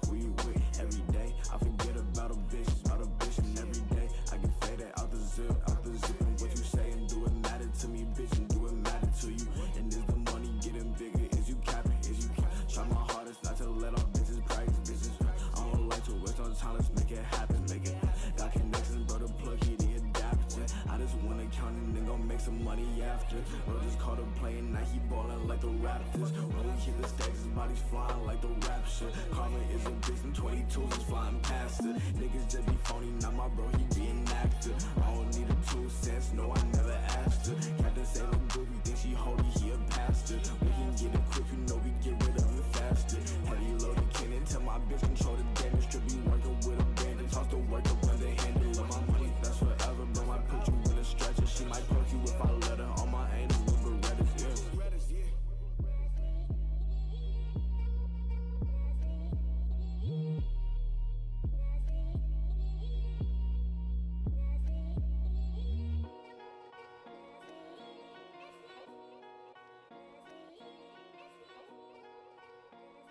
every day. I forget about a bitch, and every day I get faded out the zip, and what you say and do it matter to me, bitch, and do it matter to you. And is the money getting bigger? Is you capping? Try my hardest not to let off bitches practice bitches. I don't like to waste no time, let's make it happen, Got connections, bro, the plug, he the adapter. I just wanna count it and gon' make some money after. Bro, just called a play and now he ballin' like the Raptors. When we hit the stage, his body's flying like the rap shit. Karma is a bitch, and 22s is flying past it. Niggas just be phony, now my bro, he be an actor. I don't need a 2 cents, no, I never asked her. Captain